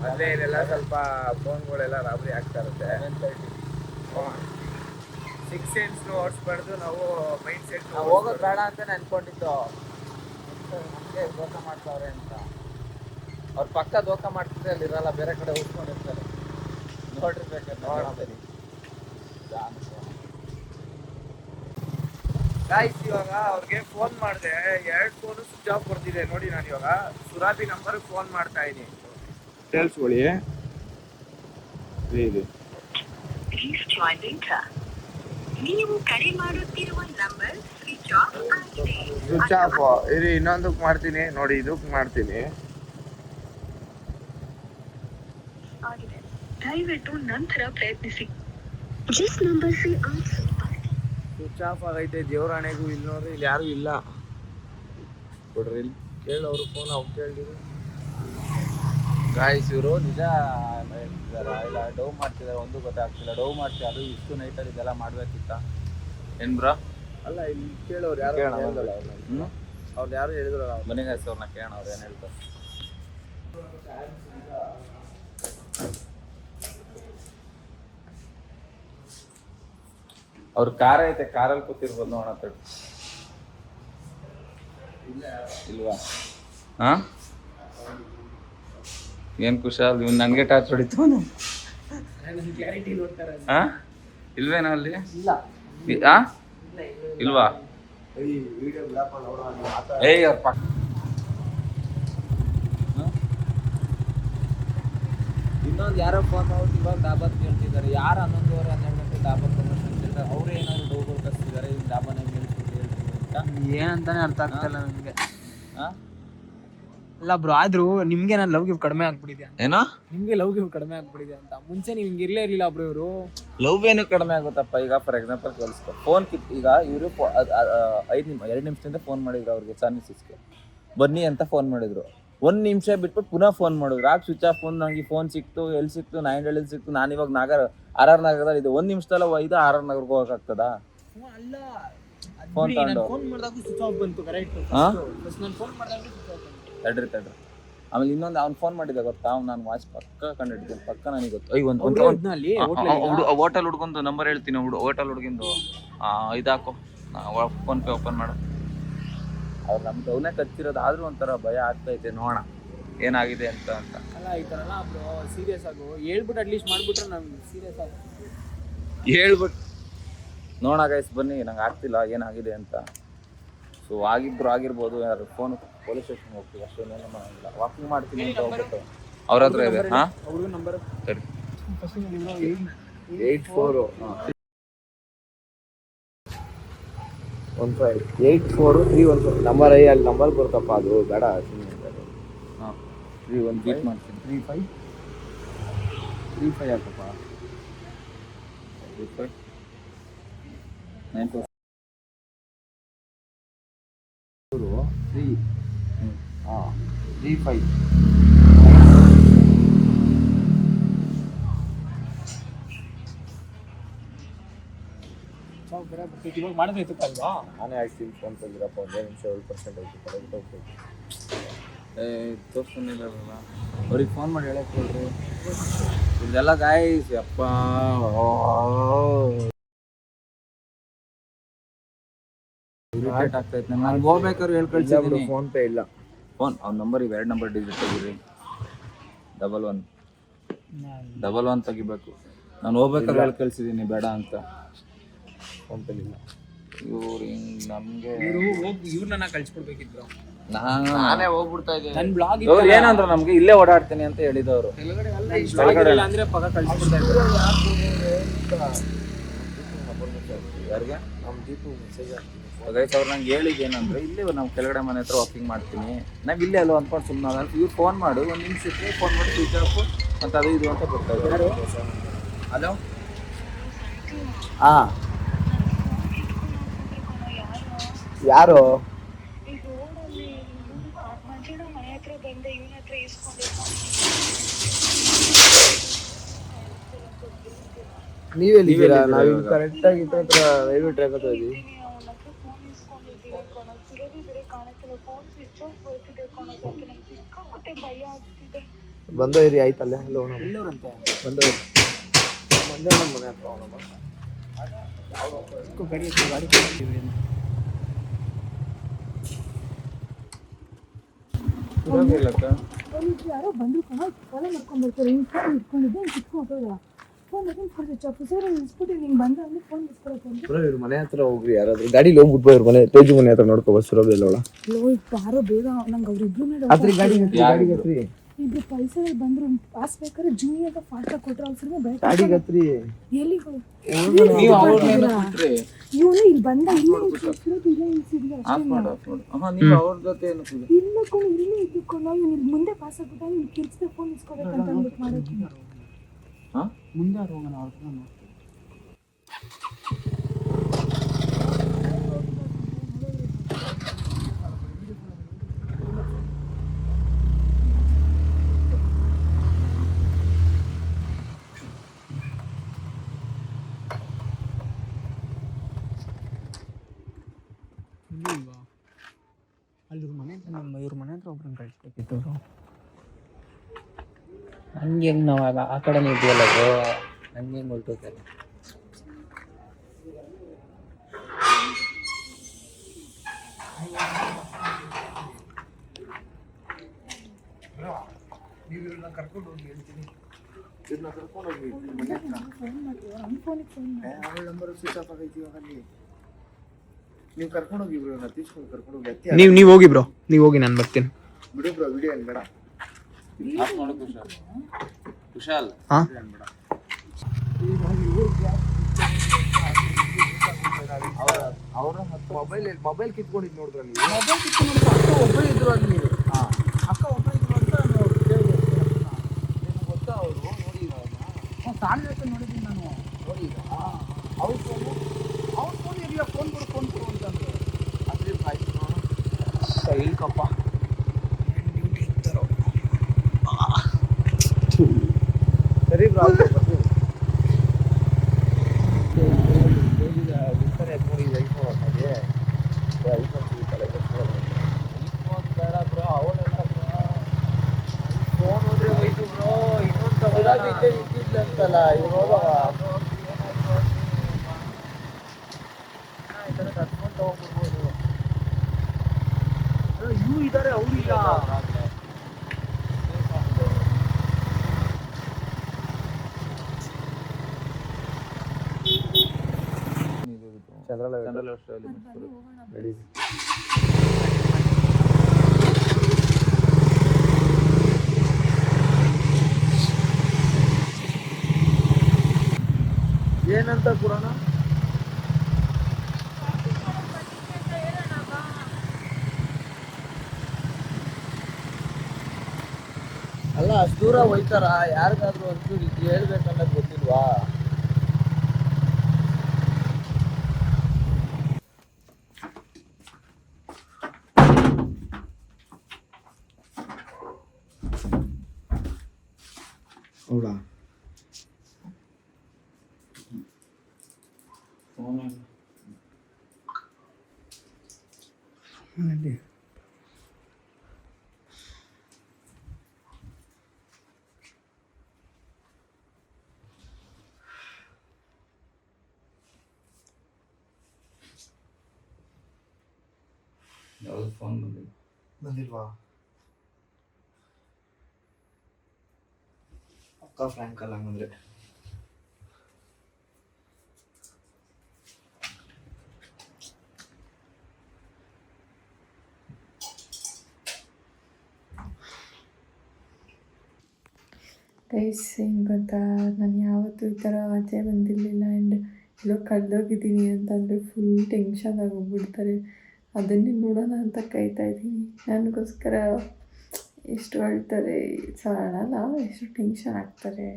ಅಲ್ಲೇ ಇಲ್ಲೆಲ್ಲ ಸ್ವಲ್ಪ ಫೋನ್ಗಳೆಲ್ಲ ರಾಬರಿ ಆಗ್ತಾ ಇರುತ್ತೆ. 6 ಸೆನ್ಸ್ ಓಡಿಸ್ಬಾರ್ದು ನಾವು. ಮೈಂಡ್ ಸೆಟ್ ಹೋಗೋದು ಬೇಡ ಅಂತ ಅನ್ಕೊಂಡಿದ್ದು, ನಮಗೆ ದೋಖ ಮಾಡ್ತಾವ್ರೆ ಅಂತ. ಅವ್ರ ಪಕ್ಕ ದೋಖ ಮಾಡ್ತಿದ್ರೆ ಅಲ್ಲಿ ಇರಲ್ಲ, ಬೇರೆ ಕಡೆ ಉಳ್ಕೊಂಡಿರ್ತಾರೆ. ನೋಡಿರ್ಬೇಕು, ನೋಡೋದು. ಗಾಯ್ಸ್, ಇವಾಗ ಅವ್ರಿಗೆ ಫೋನ್ ಮಾಡಿದೆ, 2 ಫೋನು ಸ್ವಿಚ್ ಆಫ್ ಬರ್ತಿದೆ ನೋಡಿ. ನಾನು ಇವಾಗ ಸುರಭಿ ನಂಬರ್ಗೆ ಫೋನ್ ಮಾಡ್ತಾ ಇದ್ದೀನಿ, ಕೇಳಿಸ್ಕೊಳ್ಳಿ. ನೀವು ಕರೆ ಮಾಡುತ್ತಿರುವ ನಂಬರ್ ಸ್ವಿಚ್ ಆಫ್ ಆಗಿದೆ. ಸ್ವಿಚ್ ಆಫ್ ಇರಿ, ಇನ್ನೊಂದಕ್ಕೆ ಮಾಡ್ತೀನಿ ನೋಡಿ, ಇದಕ್ಕೆ ಮಾಡ್ತೀನಿ. ದಯವಿಟ್ಟು ನಂತರ ಪ್ರಯತ್ನಿಸಿ. ಜಿಸ್ ನಂಬರ್ ಸೆ ಆಪ್ ಸ್ವಿಚ್ ಆಫ್ ಆಗೈತೆ. ದೇವರಾಣೆಗೂ ಇಲ್ಲಿ ನೋಡ್ರಿ, ಇಲ್ಲಿ ಯಾರು ಇಲ್ಲ. ಕೊಡ್ರಿ ಇಲ್ಲಿ, ಕೇಳೋರು ಫೋನ್ ಅವ್ರು ಕೇಳಿದ್ರು. ಗಾಯ್ಸ್, ಇವರು ನಿಜ ಇಲ್ಲ ಡವ್ ಮಾಡ್ತಿದ್ದಾರೆ, ಒಂದು ಗೊತ್ತಾಗ್ತಿಲ್ಲ. ಡವ್ ಮಾಡ್ತೀವಿ, ಅದು ಇಷ್ಟು ನೈಟಲ್ಲಿ ಇದೆಲ್ಲ ಮಾಡಬೇಕಿತ್ತ ಏನು ಬ್ರೋ? ಅಲ್ಲ ಇಲ್ಲಿ ಕೇಳೋರು ಯಾರು ಹೇಳಿದ್ರಲ್ಲ ಅವ್ರು ಯಾರು ಹೇಳಿದ್ರಲ್ಲ ಮನೆಗೆ ಅವ್ರನ್ನ ಕೇಳೋಣ ಅವ್ರು ಏನು ಹೇಳ್ತಾರೆ. ಅವ್ರ ಕಾರ್ ಐತೆ, ಕಾರಲ್ಲಿ ಕೂತಿರ್ಬೋದು ನೋಡೋಣ. ಇಲ್ವಾ? ಹಾ ಏನ್ ಕುಶಾಲ್ ಇವ್ ನನ್ಗೆ ಟಾರ್ಚ್ ಹೊಡಿತು. ಹಾ ಇಲ್ವೇನೋ ಅಲ್ಲಿ ಇಲ್ವಾ? ಏಯ್ ಅವ್ರ ಪಕ್ಕ ಇನ್ನೊಂದು ಯಾರೋ ಫೋನ್ ಮಾಡ್ಬಿಟ್ಟು ಇವಾಗ ಡಾಬಾತ್ ಕೇಳ್ತಿದ್ದಾರೆ. ಯಾರು 11:12 12 ಗಂಟೆ ಡಾಬಾತ್ ಕೇಳ್ತಾರೆ. ಅವರೇ ಏನಾದ್ರು ಡೋಗಳು ಕಳಿಸ್ತಿದ್ದಾರೆ, ಈ ಡಾಬಾನ ಹೇಳ್ಬಿಟ್ಟು ಹೇಳ್ತೀನಿ ಅಂತ. ಏನಂತಾನೆ ಅರ್ಥ ಆಗ್ತಾಯಿಲ್ಲ ನನಗೆ. ಅಲ್ಲ ಬ್ರೋ, ಆದ್ರೂ ನಿಮ್ಗೆ ನಾನು ಲವ್ ಗಿವ್ ಕಡಿಮೆ ಆಗ್ಬಿಟ್ಟಿದೆ. ಏನೋ ನಿಮ್ಗೆ ಲವ್ ಗಿವ್ ಕಡಿಮೆ ಆಗ್ಬಿಟ್ಟಿದೆ ಅಂತ. ಮುಂಚೆ ನೀವು ಹಿಂಗೆ ಇರ್ಲೇ ಇರಲಿಲ್ಲ ಬ್ರೋ. ಇವರು ಲವ್ ಏನು ಕಡಿಮೆ ಆಗುತ್ತಪ್ಪ. ಈಗ ಫಾರ್ ಎಕ್ಸಾಂಪಲ್ ಕೇಳಿಸ್ಕೊ, ಫೋನ್ ಈಗ ಇವರು 2 ನಿಮಿಷದಿಂದ ಫೋನ್ ಮಾಡಿದ್ರು ಅವ್ರಿಗೆ ಸರ್ವಿಸಸ್ಗೆ ಬನ್ನಿ ಅಂತ ಫೋನ್ ಮಾಡಿದ್ರು. 1 ನಿಮಿಷ ಬಿಟ್ಬಿಟ್ಟು ಪುನಃ ಫೋನ್ ಮಾಡಿದ್ರು. ಆಗ ಸ್ವಿಚ್ ಆಫ್. ನಂಗೆ ಫೋನ್ ಸಿಕ್ತು, ಎಲ್ಲಿ ಸಿಕ್ತು, ನಾಯಿಂಡಲ್ಲಿ ಸಿಕ್ತು. ನಾನು ಇವಾಗ RR ನಗರದಲ್ಲಿ ಇದೆ. 1 ನಿಮಿಷದಲ್ಲ ಒಯ್ದು RR ನಗರಕ್ಕೆ ಹೋಗಕ್ಕಾಗ್ತದಾ? ಅಲ್ಲ, ಫೋನ್ ತಗೊಂಡು ಫೋನ್ ಮಾಡಿದಾಗ ಸ್ವಿಚ್ ಆಫ್ ಬಂತು. ಕರೆಕ್ಟ್. ನಾನು ಫೋನ್ ಮಾಡಿದಾಗ ಸ್ವಿಚ್ ಆಫ್ ಬಂತು. ತಡ್ರಿ. ಆಮೇಲೆ ಇನ್ನೊಂದು ಅವ್ನು ಫೋನ್ ಮಾಡಿದ ಗೊತ್ತಾ, ನಾನು ವಾಚ್ ಪಕ್ಕ ಕಂಡಿಡ್ತೀನಿ. ಪಕ್ಕ ನನಗೆ ಗೊತ್ತು. ಹೋಟೆಲ್ ಹುಡ್ಗೊಂದು ನಂಬರ್ ಹೇಳ್ತೀನಿ. ಹೋಟೆಲ್ ಹುಡ್ಗಿಂದು ಇದಾಕೋ, ಫೋನ್ ಪೇ ಓಪನ್ ಮಾಡು. ಅವ್ರು ನಮ್ಗೆ ಅವನೇ ಕಚ್ಚಿರೋದು. ಆದ್ರೂ ಒಂಥರ ಭಯ ಆಗ್ತೈತೆ. ನೋಡೋಣ ಏನಾಗಿದೆ ಅಂತ. ಅಲ್ಲ ಈ ಥರ ಬ್ರೋ ಸೀರಿಯಸ್ ಆಗು ಹೇಳ್ಬಿಟ್ಟು ಅಟ್ಲೀಸ್ಟ್ ಮಾಡ್ಬಿಟ್ರೆ ನಮ್ಗೆ ಸೀರಿಯಸ್ ಆಗಿ ಹೇಳ್ಬಿಟ್ಟು ನೋಡೋಣ ಗೈಸ್ ಬನ್ನಿ, ನಂಗೆ ಆಗ್ತಿಲ್ಲ ಏನಾಗಿದೆ ಅಂತ. ಸೊ ಆಗಿರ್ಬೋದು. ಯಾರು ಫೋನ್ ಪೊಲೀಸ್ ಸ್ಟೇಷನ್ಗೆ ಹೋಗ್ತೀವಿ, ಅಷ್ಟೇನೇನು ಮಾಡೋಂಗಿಲ್ಲ. ವಾಕಿಂಗ್ ಮಾಡ್ತೀನಿ ಅಂತ ಹೋಗ್ಬಿಟ್ಟು ಅವ್ರ ಹತ್ರ ಇದೆ. ಹಾಂ ಅವ್ರಿಗೂ ನಂಬರ್ ಸರಿ. 8415 ನಂಬರ್ ಅಲ್ಲಿ ನಂಬರ್ ಬರ್ತಪ್ಪ. ಅದು ಬೇಡ ಸುಮ್ಮನೆ. ಹಾಂ 31 ಬೀಟ್ ಮಾಡ್ತೀನಿ. 35 ಹಾಕಪ್ಪ. 35 9 3 35 ಇವಾಗ ಮಾಡಿದ್ರೆ ಇತ್ತಲ್ವಾ? ನಾನೇ ಹಾಕ್ತೀನಿ ಫೋನ್ ತೆಗಿರಪ್ಪ. 1 ನಿಮಿಷ 7% ಆಯ್ತು. ಕರೆಕ್ಟ್ ಹೋಗ್ತೈತಿ. ತೋರಿಸ್ಕೊಂಡಿಲ್ಲ ಅವ್ರಿಗೆ ಫೋನ್ ಮಾಡಿ ಹೇಳಕ್ಕೆ ಹೇಳ್ರಿ. ಇದೆಲ್ಲ ಗಾಯ್ಸ್ ಅಪ್ಪ ಇರಿಟೇಟ್ ಆಗ್ತೈತೆ. ನಾನು ಹೋಗ್ಬೇಕಾದ್ರೆ ಹೇಳಿ ಕಳ್ಸಿದ್ದೀನಿ. ಫೋನ್ ಪೇ ಇಲ್ಲ. ಫೋನ್ ಅವ್ನ ನಂಬರ್ 2 ನಂಬರ್ ಡಿಜಿಟ್ ತೆಗೀರಿ. 11 ತೆಗಿಬೇಕು. ನಾನು ಹೋಗ್ಬೇಕಾದ್ರೆ ಹೇಳಿ ಕಳ್ಸಿದ್ದೀನಿ ಬೇಡ ಅಂತ. ಫೋನ್ ಪೇ ಇಲ್ಲ. ಇವ್ರು ಹಿಂಗೆ ನಮಗೆ ಇವ್ರನ್ನ ಕಳ್ಸಿಕೊಡ್ಬೇಕಿದ್ರು. ನಾನೇ ಹೋಗ್ಬಿಡ್ತಾ ಇದ್ದೀನಿ. ನನ್ನ ಬ್ಲಾಗ್ ಇವ್ರು ಏನಂದ್ರು ನಮ್ಗೆ ಇಲ್ಲೇ ಓಡಾಡ್ತೀನಿ ಅಂತ ಹೇಳಿದವರು. ಕೆಳಗಡೆ ಅಂದ್ರೆ ಪಕ್ಕ ಕಳ್ಸಿಕೊಡ್ತಾ ಇದ್ರು. ಯಾರಿಗೆ? ನಮ್ಮ ಜೀಪು ಮೆಸೇಜ್ ಹಾಕ್ತೀನಿ. ಗೈಸ್ ಅವ್ರು ನಂಗೆ ಹೇಳಿದ್ದು ಏನಂದ್ರೆ, ಇಲ್ಲೇ ನಾವು ಕೆಳಗಡೆ ಮನೆ ಹತ್ರ ವಾಕಿಂಗ್ ಮಾಡ್ತೀನಿ, ನಾವು ಇಲ್ಲೇ ಅಲ್ಲೋ ಅಂದ್ಕೊಂಡು ಸುಮ್ಮನೆ ಇವ್ರು ಫೋನ್ ಮಾಡು. 1 ನಿಮಿಷಕ್ಕೆ ಫೋನ್ ಮಾಡಿ ಸ್ವಿಚ್ ಆಫ್ ಮತ್ತು ಅದು ಇದು ಅಂತ ಗೊತ್ತಾಯ್ತು. ಹಲೋ ಹಾಂ ಯಾರು? ನೀವೆಲ್ಲಿದ್ದೀರಾ? ನಾವು ಕರೆಕ್ಟಾಗಿ ಹತ್ರ ರೈಲ್ವೆ ಟ್ರ್ಯಾಕ್ ಹತ್ರ ಇದ್ದೀವಿ. ಬಂದೋ ಇರಿ ಆಯ್ತಲ್ಲ. ಹಲೋ ಬಂದೋ ಮಧ್ಯಾಹ್ನ ಮನೆ ಹತ್ರ ಯಾರೋ ಬಂದ್ರು ಫಾಲೋ ಮಾಡ್ಕೊಂಡು ಬರ್ತಾರೆ. ಫೋನ್ ಇಟ್ಕೊಂಡಿದ್ದೆ ಕಿತ್ಕೊಂಡು ಫೋನ್ ಸ್ವಿಚ್ ಆಫ್. ಸರ್ ಇಸ್ಬಿಟ್ಟು ನಿಂಗೆ ಬಂದ ಅಂದ್ರೆ ಫೋನ್ ಇಸ್ಕೊಳಕ್ಕೆ ಇವ್ರ ಮನೆ ಹತ್ರ ಹೋಗ್ರಿ. ಯಾರಾದ್ರೂ ಗಾಡಿಲಿ ಹೋಗ್ಬಿಟ್ಟು ಇವ್ರ ಮನೆ ತೇಜು ಮನೆ ಹತ್ರ ನೋಡ್ಕೊ. ಬಸ್ ಇರೋದಿಲ್ಲ. ಯಾರೋ ಬೇಗ ನಂಗೆ ಅವ್ರಿಬ್ರು ಮೇಲೆ ಗಾಡಿ ಇಬ್ರು ಪೈಸಲ್ಲಿ ಬಂದ್ರು. ಪಾಸ್ ಬೇಕಾದ್ರೆ ಜೂನಿಯರ್ ಫಾಸ್ಟ್ ಆಗಿ ಕೊಟ್ಟರು. ಅವ್ರ ಗಾಡಿ ಗತ್ರಿ ಎಲ್ಲಿ ನೀವು ಅವ್ರನ್ನೇನೋ ಬಿಟ್ರಿ. ಇವನು ಇಲ್ಲಿ ಬಂದ ಇಲ್ಲೇ ಇಲ್ಸಿದ್ವಿ ನೀವು ಅವ್ರ ಜೊತೆ ಏನು ಇಲ್ಲ ಕೊಂಡು ಇಲ್ಲೇ ಇದ್ದುಕೊಂಡು ಇವ್ನು ಇಲ್ಲಿ ಮುಂದೆ ಪಾಸ್ ಆಗ್ಬಿಟ್ಟ. ಇಲ್ಲಿ ಕಿರ್ಚಿದೆ ಫೋನ್ ಇಸ್ಕೋಬೇಕಂತ ಅಂದ್ಬಿಟ್ಟು ಮಾಡೋದು. ಮುಂದೆ ಹೋಗೋಣ ಅವ್ರ ಅಲ್ಲಿ ಇವ್ರ ಮನೆ ಹತ್ರ ಇವ್ರ ಮನೆ ಹತ್ರ ಒಬ್ರನ್ನ ಕಳಿಸ್ಬೇಕಿತ್ತು ಬ್ರೋ. ಹಂಗೆ ನಾವು ಆ ಕಡೆನೇ ಇದೆಯಲ್ಲ ಬ್ರೋ, ಹಂಗೆ ಹೊರಟೋಗ್ತಾರೆ. ನೀವು ಇವ್ರನ್ನ ಕರ್ಕೊಂಡು ಹೋಗಿ ಹೇಳ್ತೀನಿ. ಇವ್ರನ್ನ ಕರ್ಕೊಂಡು ಹೋಗಿ ಮನೆ ಹತ್ರ. ಅವಳ ನಂಬರ್ ಸ್ವಿಚ್ ಆಫ್ ಆಗೈತಿ ಇವಾಗ ಅಲ್ಲಿ. ನೀವು ಕರ್ಕೊಂಡು ಹೋಗಿ ಇವ್ರನ್ನ ತೀಸ್ಕೊಂಡು ಕರ್ಕೊಂಡು ಹೋಗಿ. ನೀವು ಹೋಗಿ ಬ್ರೋ, ನೀವು ಹೋಗಿ, ನಾನು ಬರ್ತೀನಿ. ಬಿಡಿ ಬ್ರೋ, ವಿಡಿಯೋ ಏನು ಬೇಡ. ಕುಶಾಲ್ ಹಾಂ ಮೊಬೈಲ್ ಕಿತ್ಕೊಂಡಿದ್ದು ನೋಡಿದ್ರೆ ನೀವು ಮೊಬೈಲ್ ಕಿತ್ಕೊಂಡು ಅಕ್ಕ ಒಬ್ಬರೇ ಇದ್ರು ಅಲ್ಲಿ. ಅಕ್ಕ ಒಬ್ಬರೇ ಇದ್ರು ಅಂತ ನಿಮ್ಗೆ ಗೊತ್ತಾ? ಅವರು ನೋಡಿದ ಸಾಲಿ ಜೊತೆ ನೋಡಿದ್ದೀನಿ ನಾನು. ನೋಡಿದ ಅವ್ರ ಫೋನ್ ಇರಲಿಲ್ಲ, ಫೋನ್ ಕೊಡು ಅಂತಂದ್ರು. ಅದ್ರ ಆಯ್ತು ಸೈಕಪ್ಪ ಡ್ಯೂಟಿ ಇರ್ತಾರೋ. ಸರಿ ಬ್ರೋ, ಫೋನ್ ಹೋದ್ರೆ ಹೋಯ್ತು ಬ್ರೋ. ಇನ್ನೊಂದು ಇದ್ದಿದ್ದಂತಲ್ಲ ಇವಾಗ ಈ ಥರ ಕರ್ಕೊಂಡು ತಗೊಂಡ್ಬಿಡ್ಬೋದು. ಇವ್ರು ಇದ್ದಾರೆ, ಅವ್ರಿಲ್ಲ. ಏನಂತ ಕೊಡೋಣ? ಅಲ್ಲ, ಅಷ್ಟು ದೂರ ಹೋಯ್ತಾರ? ಯಾರಿಗಾದ್ರೂ ಒಂಚೂರು ಇದು ಹೇಳ್ಬೇಕನ್ನೋದು ಗೊತ್ತಿಲ್ವಾ? ಹೌದಾ? ಯಾವ್ದು ಫೋನ್ ಬಂದಿಲ್ವಾ? ಅಕ್ಕ ಫ್ರ್ಯಾಂಕ್ ಅಲ್ಲ ಹಂಗಂದ್ರೆ. ಗೈಸ್, ಏನು ಗೊತ್ತಾ, ನಾನು ಯಾವತ್ತೂ ಈ ಥರ ಆಚೆ ಬಂದಿರಲಿಲ್ಲ. ಆ್ಯಂಡ್ ಎಲ್ಲೋ ಕಳೆದೋಗಿದ್ದೀನಿ ಅಂತಂದರೆ ಫುಲ್ ಟೆನ್ಷನ್ ಆಗೋಗ್ಬಿಡ್ತಾರೆ. ಅದನ್ನೇ ನೋಡೋಣ ಅಂತ ಕಾಯ್ತಾ ಇದ್ದೀನಿ. ನನಗೋಸ್ಕರ ಎಷ್ಟು ಅಳ್ತಾರೆ, ಅಳಲ್ಲ, ಎಷ್ಟು ಟೆನ್ಷನ್ ಆಗ್ತಾರೆ,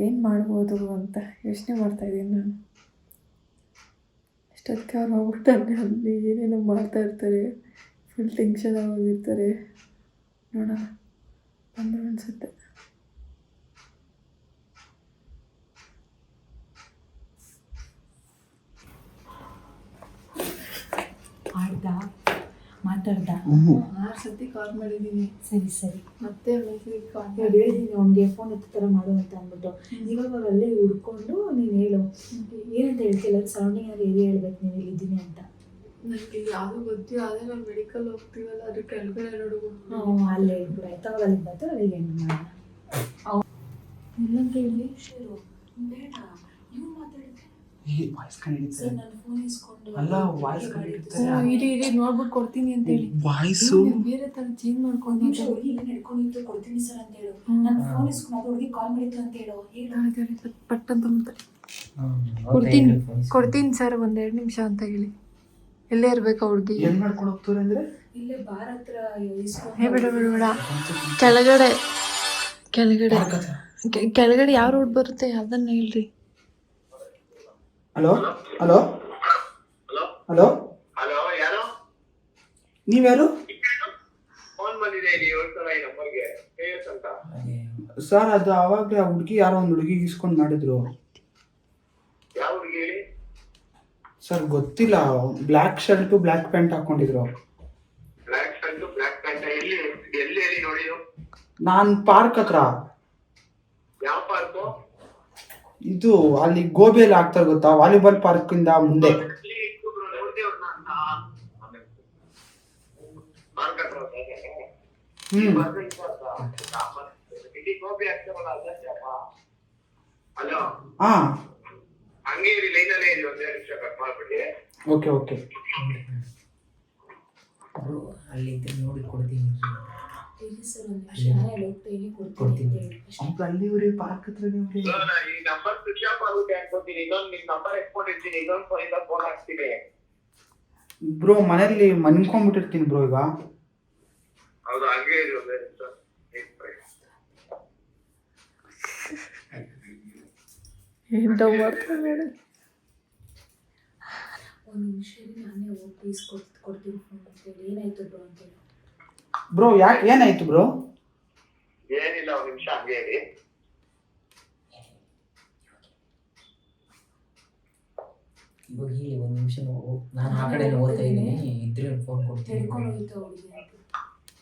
ಏನು ಮಾಡ್ಬೋದು ಅಂತ ಯೋಚನೆ ಮಾಡ್ತಾಯಿದ್ದೀನಿ ನಾನು. ಎಷ್ಟೊತ್ತಿಗೆ ಅವ್ರು ಹೋಗ್ಬಿಟ್ಟಾರೆ, ಅಲ್ಲಿ ಏನೇನೋ ಮಾಡ್ತಾಯಿರ್ತಾರೆ, ಫುಲ್ ಟೆನ್ಷನ್ ಆಗೋಗಿರ್ತಾರೆ. ನೋಡೋಣ, ಬಂದರು ಅನಿಸುತ್ತೆ. ಮಾತಾಡ್ದ 6 ಸತಿ ಕಾಲ್ ಮಾಡಿದ್ದೀನಿ. ಸರಿ ಮತ್ತೆ ಮೆಸೇಜ್ ಕಾಲ್ ಹೇಳಿದ್ದೀನಿ ಅವ್ನಿಗೆ ಫೋನ್ ಎತ್ತ ಥರ ಮಾಡು ಅಂತ ಅಂದ್ಬಿಟ್ಟು. ಇವಾಗ ಅವ್ರು ಅಲ್ಲೇ ಹುಡ್ಕೊಂಡು ನೀನು ಹೇಳು ಏನಂತ ಹೇಳ್ತಿಲ್ಲ, ಸರೌಂಡಿಂಗ್ ಏನಾದ್ರು ಏರಿಯಾ ಹೇಳ್ಬೇಕು ನೀವು ಇಲ್ಲಿದ್ದೀನಿ ಅಂತ. ನನಗೆ ಯಾವುದೂ ಗೊತ್ತಿಲ್ಲ. ಅದೇ ನಾವು ಮೆಡಿಕಲ್ ಹೋಗ್ತೀವಲ್ಲ, ಅದ್ರ ಕೆಳಗಡೆ ನೋಡುವ. ಅಲ್ಲೇ ಹೇಳ್ಬಿಡು ಆಯ್ತಾ, ಅವಾಗ ಅಲ್ಲಿಗೆ ಬರ್ತಾರೆ, ಅಲ್ಲಿಗೆ ಎಂಡ್ ಮಾಡೋಣ. ಇಲ್ಲಂತ ಹೇಳಿ ಬೇಡ, ನೀವು ಮಾತಾಡಿದ್ರೆ ವಾಯ್ಸ್ ಕಂಡಿಡ್ತಾರೆ. ಸರ್ ನನ್ನ ಫೋನ್ ಇಸ್ಕೊಂಡು ಅಲ್ಲ, ವಾಯ್ಸ್ ಕಂಡಿಡ್ತಾರೆ. ಇರಿ ನೋಡ್ಬಿಟ್ಟು ಕೊಡ್ತೀನಿ ಅಂತ ಹೇಳಿ. ವಾಯ್ಸು ಬೇರೆ ಥರ ಚೇಂಜ್ ಮಾಡ್ಕೊಂಡು ಹುಡುಗಿ ಇಲ್ಲ ನಡ್ಕೊಂಡು ಕೊಡ್ತೀನಿ ಸರ್ ಅಂತ ಹೇಳು. ನನ್ನ ಫೋನ್ ಇಸ್ಕೊಂಡು ಅದು ಹುಡುಗಿ ಕಾಲ್ ಮಾಡಿತ್ತು ಅಂತ ಹೇಳು. ಪಟ್ಟಂತ ಕೊಡ್ತೀನಿ ಸರ್, 1-2 ನಿಮಿಷ ಅಂತ ಹೇಳಿ. ಎಲ್ಲೇ ಇರ್ಬೇಕು ಹುಡುಗಿ? ಏನ್ ಮಾಡ್ಕೊಂಡು ಹೋಗ್ತಾರೆ ಅಂದ್ರೆ ಇಲ್ಲೇ ಬಾರ್ ಹತ್ರ ಇಸ್ಕೊಂಡು. ಬೇಡ ಕೆಳಗಡೆ ಯಾವ ರೋಡ್ ಬರುತ್ತೆ ಅದನ್ನ ಹೇಳ್ರಿ. ಹಲೋ ಹಲೋ ಹಲೋ ಹಲೋ, ಯಾರು? ನೀವ್ಯಾರು? ಫೋನ್ ಬಂದಿದೆ ಇಲ್ಲಿ 7 ಈ ನಂಬರ್ಗೆ KS ಅಂತ. ಸರ್, ಅದು ಅವಾಗಲೇ ಆ ಹುಡುಗಿ ಯಾರೋ ಒಂದು ಹುಡುಗಿ ಇಸ್ಕೊಂಡು ಮಾಡಿದ್ರು. ಯಾವ ಹುಡುಗಿ ಹೇಳಿ? ಸರ್ ಗೊತ್ತಿಲ್ಲ, ಬ್ಲ್ಯಾಕ್ ಶರ್ಟು ಬ್ಲ್ಯಾಕ್ ಪ್ಯಾಂಟ್ ಹಾಕೊಂಡಿದ್ರು. Black shirt black pant. ಎಲ್ಲಿ ಎಲ್ಲಿ ಹೇಳಿ ನೋಡಿ. ನಾನು ಪಾರ್ಕ್ ಹತ್ರ. ಯಾವ ಪಾರ್ಕು? ಇದು ಅಲ್ಲಿ ಗೋಬಿಯಲ್ಲಿ ಆಗ್ತಾರೆ ಗೊತ್ತಾ, ವಾಲಿಬಾಲ್ ಪಾರ್ಕ್ ಇಂದ ಮುಂದೆ. ಹಾ ಹಂಗೆ ಲೈನಲ್ಲೇ ಇದೆ, ಒಂದೇ ನಿಮಿಷ ಕಟ್ ಮಾಡ್ಬಿಡಿ. Okay okay. ಅಲ್ಲಿ ನೋಡಿ ಕೊಡ್ತೀನಿ ಅಲ್ಲಿ ಪಾರ್ಕ್ ಹತ್ರ ಈ ನಂಬರ್ ಸ್ವಿಚ್ ಆಫ್ ಆಗುತ್ತೆ ಅನ್ಕೋತೀನಿ. ಇನ್ನೊಂದು ನಿಮ್ ನಂಬರ್ ಎತ್ಕೊಂಡಿರ್ತೀನಿ, ಇನ್ನೊಂದು ಫೋನಿಂದ ಫೋನ್ ಹಾಕ್ತೀನಿ. ಬ್ರೋ ಮನೇಲಿ ಮನ್ಕೊಂಡ್ಬಿಟ್ಟಿರ್ತೀನಿ ಬ್ರೋ ಈಗ. ಹೌದು, ಹಂಗೆ ಇದೆ, ಒಂದೇ ನಿಮಿಷ. ಎಂತ ಮಾಡ್ತಾರೆ ನೋಡಿ. ಒಂದು ನಿಮಿಷ ನಾನೇ ಹೋಗಿ ಕೊಡ್ತೀನಿ ಫೋನ್ ಅಂತೇಳಿ. ಏನಾಯ್ತು ಬ್ರೋ ಅಂತೇಳಿ. ಬ್ರೋ ಯಾಕೆ ಏನಾಯ್ತು ಬ್ರೋ? ಏನಿಲ್ಲ, ಒಂದ್ ನಿಮಿಷ ಹಂಗೆ ಇರಿ. ಇವಾಗ ಹೇಳಿ, ಒಂದು ನಿಮಿಷ. ನಾನು ಆ ಕಡೆ ಓದ್ತಾ ಇದ್ದೀನಿ, ಇದ್ರೆ ಫೋನ್ ಕೊಡ್ತೀನಿ.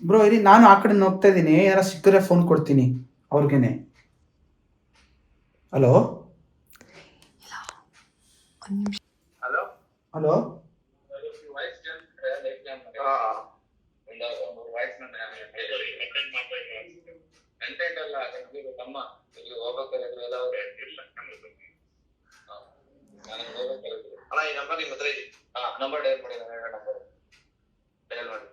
ಬ್ರೋ ಇರಿ, ನಾನು ಆ ಕಡೆ ಹೋಗ್ತಾ ಇದ್ದೀನಿ, ಯಾರ ಸಿಕ್ಕರೆ ಫೋನ್ ಕೊಡ್ತೀನಿ ಅವ್ರಿಗೇನೆ. Hello hello hello. ಕಂಟೆಂಟ್ ಅಲ್ಲ, ತಮ್ಮ ಇಲ್ಲಿ ಹೋಗ್ಬೇಕಾದ್ರೆ ಅಣ್ಣ, ಈ ನಂಬರ್ ನಿಮ್ಮ ಹತ್ರ ಇದೆ. ನಂಬರ್ ಡಯಲ್ ಮಾಡಿ, ನಂಬರ್ ಡಯಲ್ ಮಾಡಿ.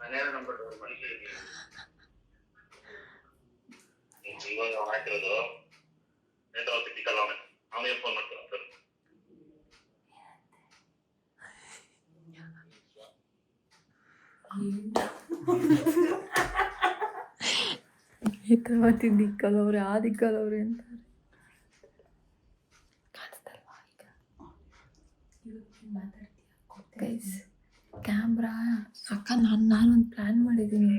ಮನೆಯ ನಂಬರ್ ಡಯಲ್ ಮಾಡಿ. ಇವಾಗ ಹಾಕಿರೋದು ಸಿಕ್ಕಿಲ್ಲ, ಅವನಿಗೆ ಫೋನ್ ಮಾಡ್ತೀನಿ ಸರ್. ಈ ಥರ ಮಾತಿದ್ದು ದಿಕ್ಕಲ್ಲವ್ರೆ ಆ ದಿಕ್ಕಲ್ಲವ್ರೆ ಅಂತಾರೆ. ಕಾಣಿಸ್ತಲ್ವಾ ಈಗ ಗೈಸ್ ಕ್ಯಾಮ್ರಾ ಅಕ್ಕ. ನಾನೊಂದು ಪ್ಲ್ಯಾನ್ ಮಾಡಿದ್ದೀನಿ.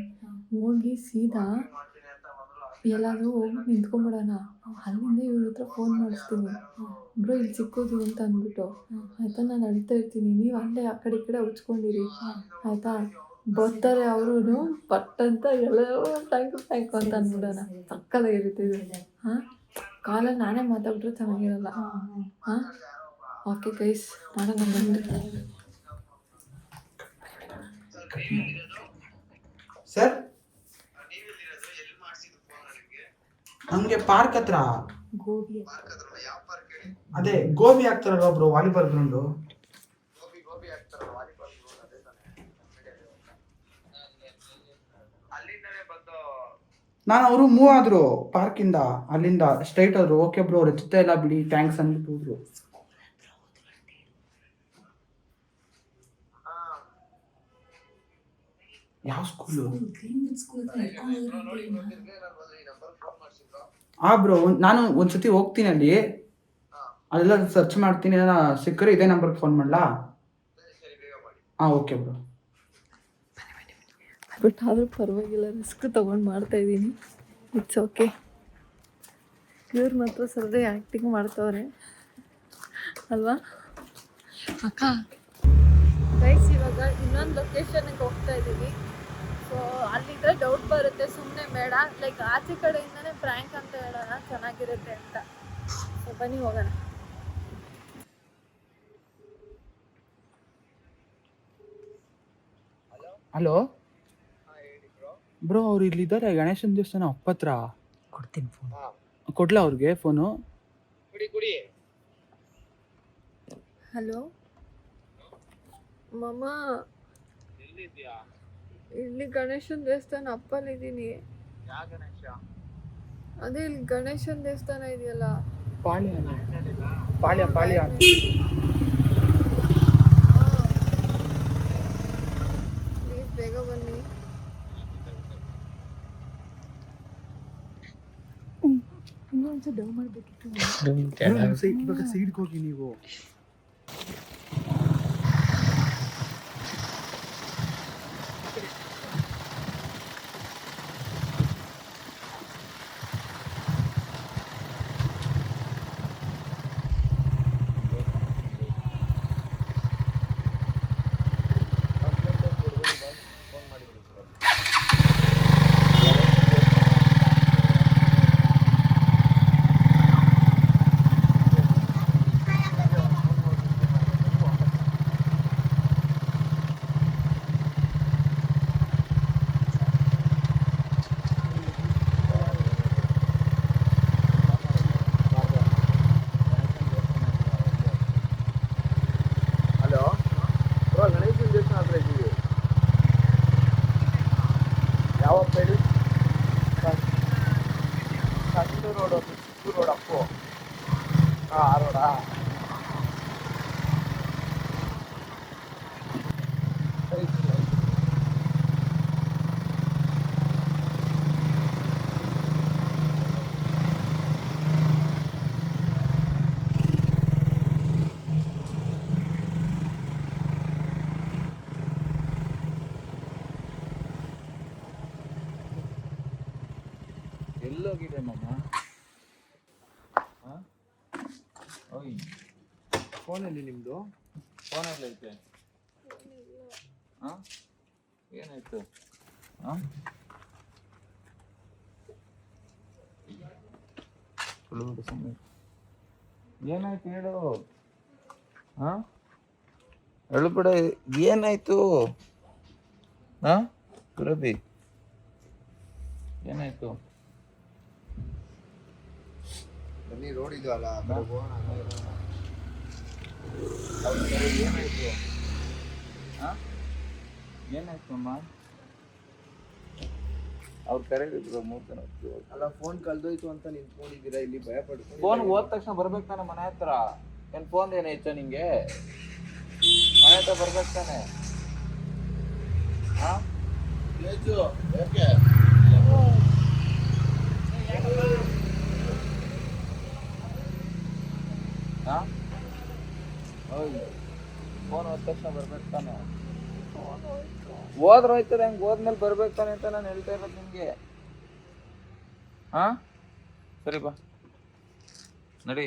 ಹೋಗಿ ಸೀದಾ ಎಲ್ಲಾದರೂ ಹೋಗಿ ನಿಂತ್ಕೊಂಡ್ಬಿಡೋಣ. ಅಲ್ಲಿಂದ ಇವ್ರ ಹತ್ರ ಫೋನ್ ಮಾಡಿಸ್ತೀನಿ, ಬ್ರೋ ಇಲ್ಲಿ ಸಿಕ್ಕೋದು ಅಂತ ಅಂದ್ಬಿಟ್ಟು. ಆಯಿತಾ, ನಾನು ಅಳ್ತಾ ಇರ್ತೀನಿ, ನೀವು ಅಲ್ಲೇ ಆ ಕಡೆ ಈ ಕಡೆ ಉಚ್ಕೊಂಡಿರಿ ಆಯಿತಾ. ಬರ್ತಾರೆ ಅವರು ಪಟ್ ಅಂತ ಎಲ್ಲ ಥ್ಯಾಂಕ್ ಅಂತ ಅಂದ್ಬಿಡೋಣ. ಸಕ್ಕದಾಗಿರುತ್ತೆ ಇದು. ಹಾಂ, ಕಾಲಲ್ಲಿ ನಾನೇ ಮಾತಾಡ್ಬಿಟ್ರೆ ಚೆನ್ನಾಗಿರಲ್ಲ. ಹಾಂ ಓಕೆ ಗೈಸ್, ಮಾಡೋಣ ಬನ್ನಿ. ಸರ್ ಹಂಗೆ ಪಾರ್ಕ್ ಹತ್ರ. ಗೋಬಿ ಅದೇ ಗೋಬಿ ಆಗ್ತಾರಲ್ವ ಬ್ರೋ, ವಾಲಿಬಾಲ್ ಗ್ರೌಂಡು. ಗೋಬಿ ಆಗ್ತಾರಲ್ಲ ವಾಲಿಬಾಲ್ ಗ್ರೌಂಡ್, ಅದೇ ತಾನೆ. ಅಲ್ಲಿಂದಲೇ ಬಂದು ನಾನು ಅವರು ಮೂವ್ ಆದ್ರು ಪಾರ್ಕಿಂದ, ಅಲ್ಲಿಂದ ಸ್ಟ್ರೈಟ್ ಆದ್ರು. ಓಕೆ ಬ್ರೋ, ಅವ್ರ ಎತ್ತುತ್ತಾ ಇಲ್ಲ ಬಿಡಿ, ಥ್ಯಾಂಕ್ಸ್ ಅಂದ್ಬಿಟ್ಟು ಹೋದ್ರು. ಯಾವ ಸ್ಕೂಲು? ಬ್ರೋ ನಾನು ಒಂದ್ಸತಿ ಹೋಗ್ತೀನಿ ಅಲ್ಲಿ, ಅಲ್ಲೆಲ್ಲ ಸರ್ಚ್ ಮಾಡ್ತೀನಿ. ಸಿಕ್ಕರೆ ಇದೇ ನಂಬರ್ಗೆ ಫೋನ್ ಮಾಡಲಾ? Okay bro. ಬಟ್ ಆದರೂ ಪರವಾಗಿಲ್ಲ, ರಿಸ್ಕ್ ತೊಗೊಂಡು ಮಾಡ್ತಾಯಿದ್ದೀನಿ. It's okay. ಇವ್ರು ಮಾತ್ರ ಸರದೇ ಆ್ಯಕ್ಟಿಂಗ್ ಮಾಡ್ತವ್ರೆ ಅಲ್ವಾ ಅಕ್ಕ? ಗೈಸ್, ಇವಾಗ ಇನ್ನೊಂದು ಲೊಕೇಶನ್ಗೆ ಹೋಗ್ತಾ ಇದ್ದೀವಿ. ಸೊ ಅಲ್ಲಿದ್ದರೆ ಡೌಟ್ ಬರುತ್ತೆ, ಸುಮ್ಮನೆ ಬೇಡ. ಲೈಕ್ ಆಚೆ ಕಡೆಯಿಂದನೇ ಪ್ರ್ಯಾಂಕ್ ಅಂತ ಹೇಳೋಣ, ಚೆನ್ನಾಗಿರುತ್ತೆ ಅಂತ. ಸೊ ಬನ್ನಿ ಹೋಗೋಣ. ಹಲೋ ಬ್ರೋ, ಅವ್ರು ಇಲ್ಲಿದ್ದಾರೆ ಗಣೇಶನ ದೇವಸ್ಥಾನ ಅಪ್ಪತ್ರ. ಕೊಡ್ತೀನಿ ಫೋನ್. ಕೊಡ್ಲಾ ಅವ್ರಿಗೆ ಫೋನು? ಕುಡಿ. ಹಲೋ ಮಮ್ಮ, ಇಲ್ಲಿ ಗಣೇಶನ ದೇವಸ್ಥಾನ ಅಪ್ಪಲ್ಲಿದ್ದೀನಿ. ಯಾವ ಗಣೇಶ? ಅದೇ ಇಲ್ಲಿ ಗಣೇಶನ ದೇವಸ್ಥಾನ ಇದೆಯಲ್ಲ, ಪಾಳ್ಯ. ಪ್ಲೀಸ್ ಬೇಗ ಬನ್ನಿ. ಇನ್ನೊಂದ್ಸಲ ಡೌ ಮಾಡಬೇಕಿತ್ತು. ಇವಾಗ ಸೈಡ್ಗೆ ಹೋಗಿ ನೀವು. ಎಲ್ಲೋಗಿದೆ ಮಾಮ? ಓಯ್ ಫೋನಲ್ಲಿ ನಿಮ್ದು ಫೋನಲ್ಲಿ ಐತೆ. ಹಾಂ ಏನಾಯ್ತು? ಹಾಂ ಏನಾಯ್ತು ಹೇಳು. ಹಾಂ ಹೇಳು ಬಿಡ, ಏನಾಯ್ತು? ಹಾಂ ಗುರಬಿ ಏನಾಯ್ತು? ಬನ್ನಿ ರೋಡ್ ಇದೆಯಲ್ಲ ಏನಾಯ್ತು? ಹಾಂ ಏನಾಯ್ತು ಅಮ್ಮ? ಅವ್ರು ಕರೆದಿದ್ರು 3 ಜನ. ಅಲ್ಲ ಫೋನ್ ಕಳ್ದೋಯ್ತು ಅಂತ ನಿಂತ್ಕೊಂಡಿದ್ದೀರಾ ಇಲ್ಲಿ ಭಯ ಪಡ್ಕೊಂಡು. ಫೋನ್ ಹೋದ ತಕ್ಷಣ ಬರ್ಬೇಕು ತಾನೆ ಮನೆ ಹತ್ರ. ಏನ್ ಫೋನ್ ಏನಾಯ್ತು ನಿಂಗೆ? ಮನೆ ಹತ್ರ ಬರ್ಬೇಕು ತಾನೆ. ಹಾಂ ಯಾಕೆ? ಹಾಂ ಫೋನ್ ಹೋದ ತಕ್ಷಣ ಬರ್ಬೇಕು ತಾನೆ. ಹೋದ್ರೆ ಹೋಯ್ತದೆ, ಹೆಂಗೆ ಹೋದ್ಮೇಲೆ ಬರ್ಬೇಕು ತಾನೆ ಅಂತ ನಾನು ಹೇಳ್ತಾ ಇರೋದು ನಿಮಗೆ. ಹಾಂ ಸರಿ ಬಾ, ನಡಿ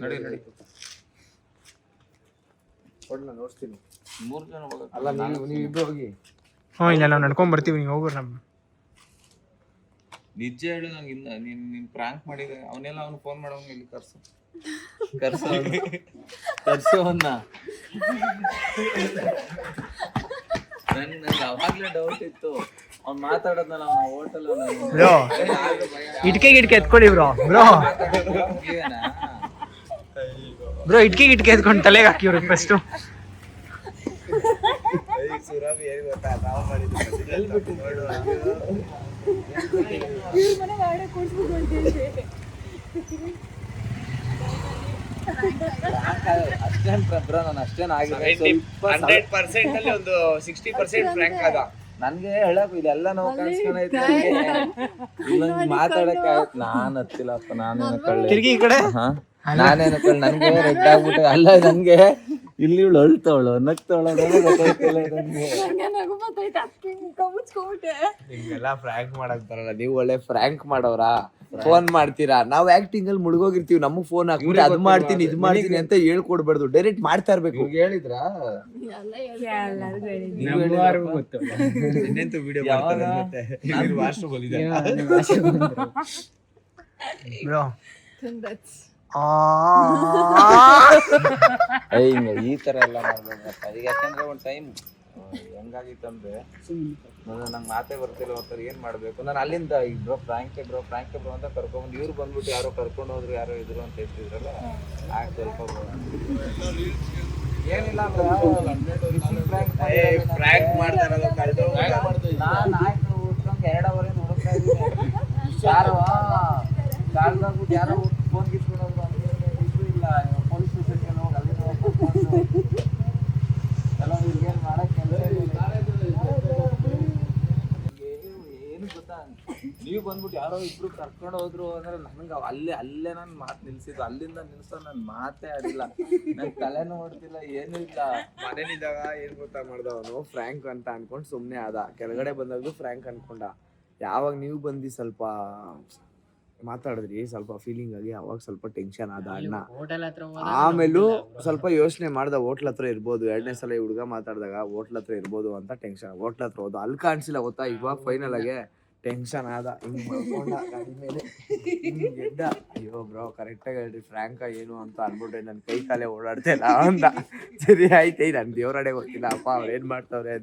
ನಡಿ ನಡಿ. ಕೊಡ್ಲ ನೋಡ್ತೀನಿ. 3 ಜನ ಹೋಗಕ್ಕೆ. ಅಲ್ಲ ನೀವಿಬ್ರು ಹೋಗಿ. ಇಲ್ಲ ನಾವು ನಡ್ಕೊಂಡ್ ಬರ್ತೀವಿ, ನೀವು ಹೋಗ್ರಿ. ನಮ್ಮ ನಿಜ ಹೇಳು, ನಂಗೆ ಇನ್ನ ನೀನ್ ಪ್ರಾಂಕ್ ಮಾಡಿದೆ ಅವನ್ನೆಲ್ಲ ಅವ್ನು ಫೋನ್ ಮಾಡೋಂಗ ಇಲ್ಲಿ ಕರ್ಸು ಅವನ್ನ. ನನ್ಗೆ ಅವಾಗ್ಲೇ ಡೌಟ್ ಇತ್ತು ಅವ್ನು ಮಾತಾಡೋದ್ನಲ್ಲ ಅವನ ಹೋಟೆಲ್. ಬ್ರೋ ಇಟ್ಕೆ ಎತ್ಕೊಳ್ಳಿ ಬ್ರೋ. ಇಟ್ಕೆ ಎತ್ಕೊಂಡು ತಲೆಗೆ ಹಾಕಿ ಇವ್ರಿಗೆ ಫಸ್ಟ್. ಅಷ್ಟೇನ್ ಬ್ರೋ, ನಾನು ಅಷ್ಟೇನ್ ಆಗಿದೆ. 100% ಅಲ್ಲಿ ಒಂದು 60% ಫ್ರ್ಯಾಂಕ್ ಆದ. ನನ್ಗೆ ಹೇಳಕ್ ಇದೆಲ್ಲ ನೋವು ಕಾಣಿಸ್ಕೊಂಡೈತೆ. ಮಾತಾಡಕ್ ಆಯ್ತು. ನಾನ್ ಹತ್ತಿಲ್ಲಪ್ಪ, ನಾನೇನು ಕಳ್ಳಿ. ತಿರ್ಗಿ ಈ ಕಡೆ. ನಾನೇನು ಕಳ್ಳಿ, ನನ್ಗೆ ರೆಡ್ ಆಗ್ಬಿಟ್ಟು. ಅಲ್ಲ ನನ್ಗೆ ಇಲ್ಲಿ ಇವಳು ಅಳ್ತವಳು ನಗ್ತವಳು ಗೊತ್ತಾಯ್ತಿಲ್ಲ ನನ್ಗೆ. ನಿಮ್ಗೆಲ್ಲ ಫ್ರ್ಯಾಂಕ್ ಮಾಡಕ್ ಬರಲ್ಲ, ನೀವು ಒಳ್ಳೆ ಫ್ರ್ಯಾಂಕ್ ಮಾಡೋರಾ? ಫೋನ್ ಮಾಡ್ತೀರಾ, ನಾವು ಆಕ್ಟಿಂಗ್ ಅಲ್ಲಿ ಮುಳುಗೋಗಿರ್ತೀವಿ. ನಮಗ್ ಫೋನ್ ಹಾಕ್ಬಿಟ್ಟು ಅದು ಮಾಡ್ತೀನಿ ಇದು ಮಾಡ್ತೀನಿ ಅಂತ ಹೇಳ್ಕೊಡ್ಬಾರ್ದು, ಡೈರೆಕ್ಟ್ ಮಾಡ್ತಾ ಇರ್ಬೇಕು. ಹೇಳಿದ್ರಾ? ಇನ್ನೆಂತೂ ವಿಡಿಯೋ ಬ್ರೋ ಈ ತರ ಎಲ್ಲ ಮಾಡ್ಬೇಕಪ್ಪ ಈಗ. ಯಾಕಂದ್ರೆ ಒಂದ್ ಟೈಮ್ ಹೆಂಗಾಗಿತ್ತಂದ್ರೆ ನಂಗೆ ಮಾತೇ ಬರ್ತಿಲ್ಲ ಒಂಥರ ಏನ್ ಮಾಡ್ಬೇಕು. ನಾನು ಅಲ್ಲಿಂದ ಈಗ ಬ್ರೋ ಫ್ರಾಂಕೆ ಬ್ರೋ ಅಂತ ಕರ್ಕೊಂಡ್ ಇವ್ರು ಬಂದ್ಬಿಟ್ಟು ಯಾರೋ ಕರ್ಕೊಂಡು ಹೋದ್ರು, ಯಾರೋ ಇದ್ರು ಅಂತ ಹೇಳ್ತಿದ್ರಲ್ಲ. ಆಗ ಸ್ವಲ್ಪ ಏನಿಲ್ಲ ಫ್ರ್ಯಾಂಕ್ ಮಾಡ್ತಾ ಇರೋದು ನಾನು ಆಯ್ತು ಉಟ್ಕೊಂಡು 2 ಅವರಿಂದ ಹುಡುಕ್ತಾ ಇದ್ದೀನಿ. ಯಾರೋ ಕಾಲ್ದಾಗ್ಬಿಟ್ಟು ಯಾರೋ ಫೋನ್ ಕಿತ್ಕೊಂಡೋದ್ರು ಅಂತ ಇಲ್ಲ. ಪೊಲೀಸ್ ಸ್ಟೇಷನ್ಗೆ ಹೋಗಿ ಅಲ್ಲಿ ಎಲ್ಲ ಇವ್ರಿಗೇನು ಮಾಡಕ್ಕೆ ಏನು ಗೊತ್ತಾ, ನೀವು ಬಂದ್ಬಿಟ್ಟು ಯಾರೋ ಇಬ್ರು ಕರ್ಕೊಂಡು ಹೋದ್ರು ಅಂದ್ರೆ ನನ್ಗೆ ಅಲ್ಲೇ ನಾನು ಮಾತು ನಿಲ್ಸಿದ್ದು. ಅಲ್ಲಿಂದ ನಿಲ್ಸೋ ನಾನು ಮಾತೇ ಆಡಿಲ್ಲ, ನನ್ ತಲೆನೂ ಓಡ್ತಿಲ್ಲ, ಏನೂ ಇಲ್ಲ. ಮನೇಲಿದ್ದಾಗ ಏನ್ ಗೊತ್ತಾ ಮಾಡ್ದವನು, ಫ್ರ್ಯಾಂಕ್ ಅಂತ ಅನ್ಕೊಂಡ್ ಸುಮ್ನೆ ಆದ. ಕೆಳಗಡೆ ಬಂದಾಗ್ಲೂ ಫ್ರ್ಯಾಂಕ್ ಅನ್ಕೊಂಡ. ಯಾವಾಗ ನೀವು ಬಂದು ಸ್ವಲ್ಪ ಮಾತಾಡಿದ್ರಿ, ಸ್ವಲ್ಪ ಫೀಲಿಂಗ್ ಆಗಿ, ಅವಾಗ ಸ್ವಲ್ಪ ಟೆನ್ಷನ್ ಆದ ಅಣ್ಣ. ಆಮೇಲೂ ಸ್ವಲ್ಪ ಯೋಚನೆ ಮಾಡ್ದ, ಹೋಟ್ಲ್ ಹತ್ರ ಇರ್ಬೋದು. 2ನೇ ಸಲ ಈ ಹುಡುಗ ಮಾತಾಡಿದಾಗ ಹೋಟ್ಲ್ ಹತ್ರ ಇರ್ಬೋದು ಅಂತ ಟೆನ್ಷನ್. ಹೋಟ್ಲ್ ಹತ್ರ ಹೋದ, ಅಲ್ಲಿ ಕಾಣಿಸಿಲ್ಲ ಗೊತ್ತಾ. ಇವಾಗ ಫೈನಲ್ ಆಗಿ ಟೆನ್ಷನ್ ಆದ, ಹಿಂಗ್ ಮಾಡ್ಕೊಂಡ ಗಾಡಿ ಮೇಲೆ ಗೆದ್ದ. ಅಯ್ಯೋ ಬ್ರೋ ಕರೆಕ್ಟಾಗಿ ಹೇಳ್ರಿ, ಫ್ರ್ಯಾಂಕ ಏನು ಅಂತ ಅನ್ಬಿಟ್ರೆ ನನ್ ಕೈ ಕಾಲೇ ಓಡಾಡ್ತಿಲ್ಲ ಅಂತ. ಸರಿ ಆಯ್ತು, ನನ್ ದೇವ್ರಡೆ ಗೊತ್ತಿಲ್ಲ ಅಪ್ಪ ಅವ್ರು ಏನ್ ಮಾಡ್ತವ್ರೆ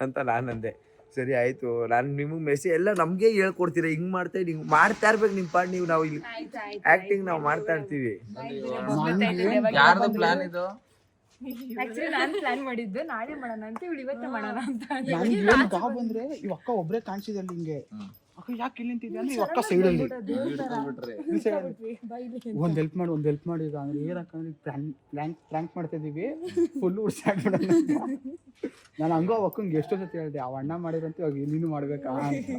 ಅಂತ ನಾನಂದೆ. ಸರಿ ಆಯ್ತು, ನಾನು ನಿಮಗೆ ಮೆಸೇಜ್ ಎಲ್ಲ ನಮ್ಗೆ ಹೇಳ್ಕೊಡ್ತೀರಾ, ಹಿಂಗ್ ಮಾಡ್ತಾ ಇರ್ಬೇಕು ನಿಮ್ ಪಾಡ್ ನೀವು. ನಾವು ಇಲ್ಲಿ ಆಕ್ಟಿಂಗ್ ನಾವು ಮಾಡ್ತಾ ಇರ್ತೀವಿ. ಯಾರ್ದು ಪ್ಲಾನ್ ಇದು? ಆಕ್ಚುಲಿ ನಾನು ಪ್ಲಾನ್ ಮಾಡಿದ್ದು ನಾಳೆ ಮಾಡೋಣ ಅಂತ, ಇವಳು ಇವತ್ತು ಮಾಡೋಣ ಅಂತ. ಬಂದ್ರೆ ಇವ್ ಅಕ್ಕ ಒಬ್ರೇ ಕಾಣಿಸಿದಲ್ಲಿ ಹಿಂಗೆ ಅಕ್ಕ ಯಾಕೆ ಇಲ್ಲಿ ನಿಂತಿದ್ದೆ ಅಂದ್ರೆ ಅಕ್ಕ ಸೈಡಲ್ಲಿ ಒಂದು ಹೆಲ್ಪ್ ಮಾಡಿ ಈಗ ಅಂದ್ರೆ ಏನಕ್ಕಂದ್ರೆ ಪ್ರ್ಯಾಂಕ್ ಮಾಡ್ತಾ ಇದೀವಿ ಫುಲ್ ಉಡ್ಸಾಕ್ಬಿಡೋಣ. ನಾನು ಹಂಗೋ ಅಕ್ಕಂಗೆ ಎಷ್ಟೋ ಸತಿ ಹೇಳಿದೆ ಅವ ಅಣ್ಣ ಮಾಡಿರಂತ ಇವಾಗ ನೀನು ಮಾಡ್ಬೇಕಾ ಅಂತ.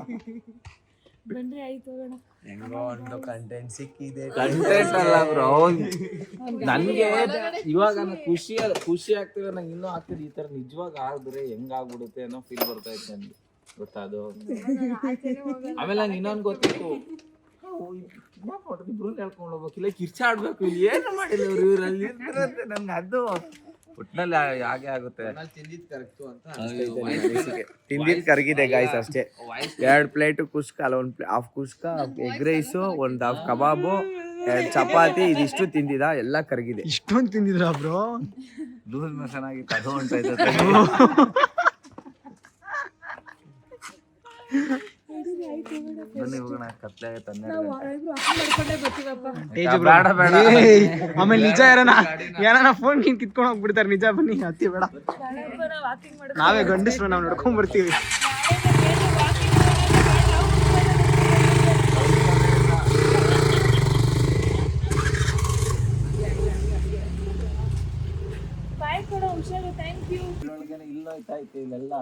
ಬನ್ರಿ ಆಯ್ತು ಹೋಗೋಣ. ಹೆಂಗೋ ಒಂದು ಕಂಟೆಂಟ್ ಸಿಕ್ಕಿದೆ. ಕಂಟೆಂಟ್ ಅಲ್ಲ ಬ್ರೋ, ನನ್ಗೆ ಇವಾಗ ಖುಷಿ ಆಗ್ತಿದೆ, ನಂಗೆ ಇನ್ನೂ ಆಗ್ತಿದೆ. ಈ ತರ ನಿಜವಾಗ ಆದ್ರೆ ಹೆಂಗಾಗ್ಬಿಡುತ್ತೆ ಅನ್ನೋ ಫೀಲ್ ಬರ್ತಾ ಇತ್ತು ನನ್ಗೆ, ಗೊತ್ತಾ ಅದು. ಆಮೇಲೆ ನಂಗೆ ಇನ್ನೊಂದು ಗೊತ್ತಿತ್ತು, ಇಬ್ರು ಹೇಳ್ಕೊಂಡು ಹೋಗ್ಬೇಕಿಲ್ಲ, ಕಿರ್ಚಾಡ್ಬೇಕು, ಇಲ್ಲಿ ಏನು ಮಾಡಿಲ್ಲ ಇವ್ರು, ಇವರಲ್ಲಿ ನನ್ಗೆ ಅದು ಒಟ್ಟಿನಲ್ಲಿ ಹಾಗೆ ಆಗುತ್ತೆ. ತಿಂದಿದ್ ಕರಗಿದೆ ಗಾಯ್ಸ್ ಅಷ್ಟೇ. 2 ಪ್ಲೇಟ್ ಕುಷ್ಕ ಅಲ್ಲ, 1 ಹಾಫ್ ಕುಷ್ಕ, ಎಗ್ ರೈಸು, 1 ಹಾಫ್ ಕಬಾಬು, 2 ಚಪಾತಿ, ಇದಿಷ್ಟು ತಿಂದಿದ, ಎಲ್ಲ ಕರಗಿದೆ. ಇಷ್ಟೊಂದು ತಿಂದಿದ್ರ ಬ್ರೋ? ಲೂಸ್ ಮೋಷನ್ ಆಗಿತ್ತು, ಅದು ಹೊಂಟೈತೆ. ಬನ್ನಿ ಹೋಗೋಣ, ಕತ್ಲೆ ಆಗೈತೆ. ಆಮೇಲೆ ನಿಜ ಯಾರನ ಫೋನ್ ಕಿತ್ಕೊಂಡು ಹೋಗ್ಬಿಡ್ತಾರೆ. ನಿಜ ಬನ್ನಿ, ಹತ್ತಿ ಬೇಡ, ನಾವೇ ಗಂಡಸ್ರು, ನಾವು ನಡ್ಕೊಂಡ್ ಬರ್ತೀವಿ. ಇಲ್ಲ ಆಯ್ತಾಯ್ತು ಇಲ್ಲೆಲ್ಲ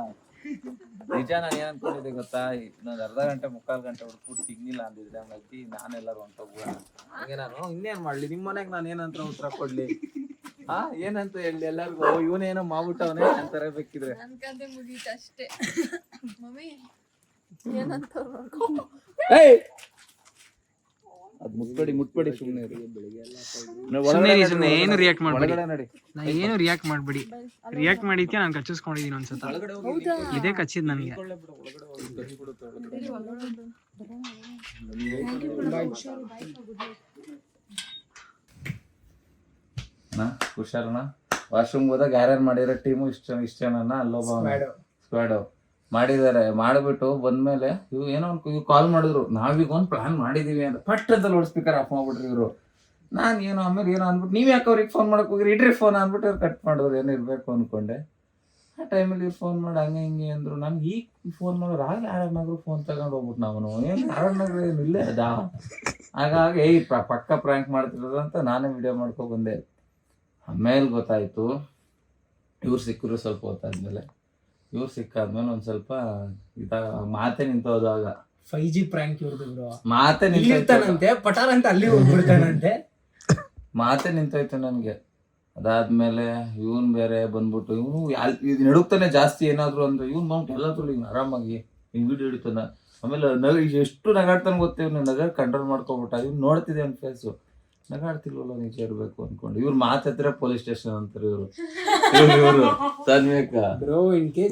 ನಿಜ. ನಾನು ಏನ್ ಅನ್ಕೊಂಡಿದ್ದೆ ಗೊತ್ತಾ, ಇನ್ನೊಂದು ಅರ್ಧ ಗಂಟೆ 3/4 ಗಂಟೆ ಹುಡುಕ್ಬಿಟ್ಟು ಸಿಗ್ಲಿಲ್ಲ ಅಂದಿದ್ರೆ ಹಂಗಾಗಿ ನಾನೆಲ್ಲರೂ ಹೊಂಟೋಗ್ಬೋಣ. ಹಾಗೆ ನಾನು ಇನ್ನೇನ್ ಮಾಡ್ಲಿ, ನಿಮ್ಮ ಮನೆಗೆ ನಾನು ಏನಂತ ಉತ್ತರ ಕೊಡ್ಲಿ, ಏನಂತ ಹೇಳಿ ಎಲ್ಲರಿಗೂ, ಇವನೇನೋ ಮಾಡ್ಬಿಟ್ಟವನೇ ಅಂತಾರೆ ಬೇಕಿದ್ರೆ. ಅನ್ಕಂತೆ ಮುಗೀತು ಅಷ್ಟೇ. ಮಮ್ಮಿ ಏನಂತ ಅದ್ ಮುಟ್ಬೇಡಿ ಸುಮ್ಮನೆ ಏನು ರಿಯಾಕ್ಟ್ ಮಾಡ್ಬೇಡಿ. ನಡಿ. ಏನು ರಿಯಾಕ್ಟ್ ಮಾಡ್ಬೇಡಿ. ರಿಯಾಕ್ಟ್ ಮಾಡಿದ್ಕೆ ನಾನು ಕಚ್ಚಿಸ್ಕೊಂಡಿದ್ದೀನಿ ಒಂದ್ಸತ. ಇದೇ ಕಚ್ಚಿದ್ ನನಗೆ. ಹುಷಾರಣ. ವಾಶ್ರೂಮ್ ಹೋದಾಗ ಯಾರ್ಯಾರು ಮಾಡಿರೋ ಟೀಮು ಇಷ್ಟ ಜನನ ಅಲ್ಲೋಬ ಸ್ಕ್ವಾಡು ಮಾಡಿದ್ದಾರೆ. ಮಾಡಿಬಿಟ್ಟು ಬಂದ್ಮೇಲೆ ಇವ್ ಏನೋ ಇವ್ ಕಾಲ್ ಮಾಡಿದ್ರು, ನಾವೀಗ ಒಂದು ಪ್ಲಾನ್ ಮಾಡಿದೀವಿ ಅಂತ. ಫಸ್ಟ್ ಅಂತ ಲೌಡ್ ಸ್ಪೀಕರ್ ಆಫ್ ಮಾಡ್ಬಿಟ್ರಿ ಇವರು. ನಾನು ಏನೋ ಆಮೇಲೆ ಏನೋ ಅಂದ್ಬಿಟ್ಟು, ನೀವ್ ಯಾಕೆ ಅವ್ರಿಗೆ ಫೋನ್ ಮಾಡಕ್ ಹೋಗಿರಿ, ಇಡ್ರಿ ಫೋನ್ ಅಂದ್ಬಿಟ್ಟು ಅವ್ರು ಕಟ್ ಮಾಡಿದ್ರು. ಏನೋ ಇರ್ಬೇಕು ಅನ್ಕೊಂಡೆ. ಆ ಟೈಮಲ್ಲಿ ಇವ್ರು ಫೋನ್ ಮಾಡಿ ಹಂಗೆ ಹಿಂಗೆ ಅಂದ್ರು. ನನ್ಗೆ ಈಗ ಫೋನ್ ಮಾಡೋರು ಆಗ ಯಾರನ್ನಾದ್ರು ಫೋನ್ ತಗೊಂಡು ಹೋಗ್ಬಿಟ್ಟು ನಾವು ಏನು ಯಾರನ್ನಾದ್ರು ಏನು ಇಲ್ಲೇ ಅದಾ. ಹಾಗಾಗಿ ಪಕ್ಕ ಪ್ರ್ಯಾಂಕ್ ಮಾಡ್ತಿರೋದು ಅಂತ ನಾನೇ ವಿಡಿಯೋ ಮಾಡ್ಕೊ ಬಂದೆ. ಆಮೇಲೆ ಗೊತ್ತಾಯ್ತು ಇವ್ರು ಸಿಕ್ಕರು. ಸ್ವಲ್ಪ ಹೊತ್ತಾದ್ಮೇಲೆ ಇವ್ರು ಸಿಕ್ಕಾದ್ಮೇಲೆ ಒಂದ್ ಸ್ವಲ್ಪ ಮಾತೆ ನಿಂತೋದು. ಆಗ 5G ಪ್ರ್ಯಾಂಕ್ ಇವ್ರದ್ದು ಬ್ರೋ. ಮಾತೆ ನಿಂತಂತೆ, ಪಟಾರ್ ಅಂತ ಅಲ್ಲಿ ಹೋಗ್ಬಿಡ್ತಾನಂತೆ. ಮಾತೆ ನಿಂತೋಯ್ತು ನನ್ಗೆ. ಅದಾದ್ಮೇಲೆ ಇವನ್ ಬೇರೆ ಬಂದ್ಬಿಟ್ಟು, ಇವನು ನಡುಕ್ತಾನೆ ಜಾಸ್ತಿ. ಏನಾದ್ರು ಅಂದ್ರೆ ಇವ್ನು ಬಂದ್ಬಿಟ್ಟು ಎಲ್ಲಾದ್ರು ಹಿಂಗ್ ಆರಾಮಾಗಿ ಹಿಂಗ್ ವಿಡಿಯೋ ಹಿಡಿತಾನ. ಆಮೇಲೆ ಎಷ್ಟು ನಗಾಡ್ತಾನೆ ಗೊತ್ತೇ, ಇವ್ನು ನಗ ಕಂಟ್ರೋಲ್ ಮಾಡ್ಕೊಬಿಟ್ಟ. ಇವ್ನು ನೋಡ್ತಿದ್ದೆ ಅವ್ನ ಫೇಸು, ನಗಾಡ್ತಿಲ್ವಲ್ಲ ನಿಜ ಇರ್ಬೇಕು ಅನ್ಕೊಂಡು. ಇವ್ರು ಮಾತಾಡ್ತಾರೆ ಪೊಲೀಸ್ ಸ್ಟೇಷನ್ ಅಂತಾರೆ ಇವರು. ಸನ್ಮೇಕ ಬ್ರೋ, ಇನ್ ಕೇಸ್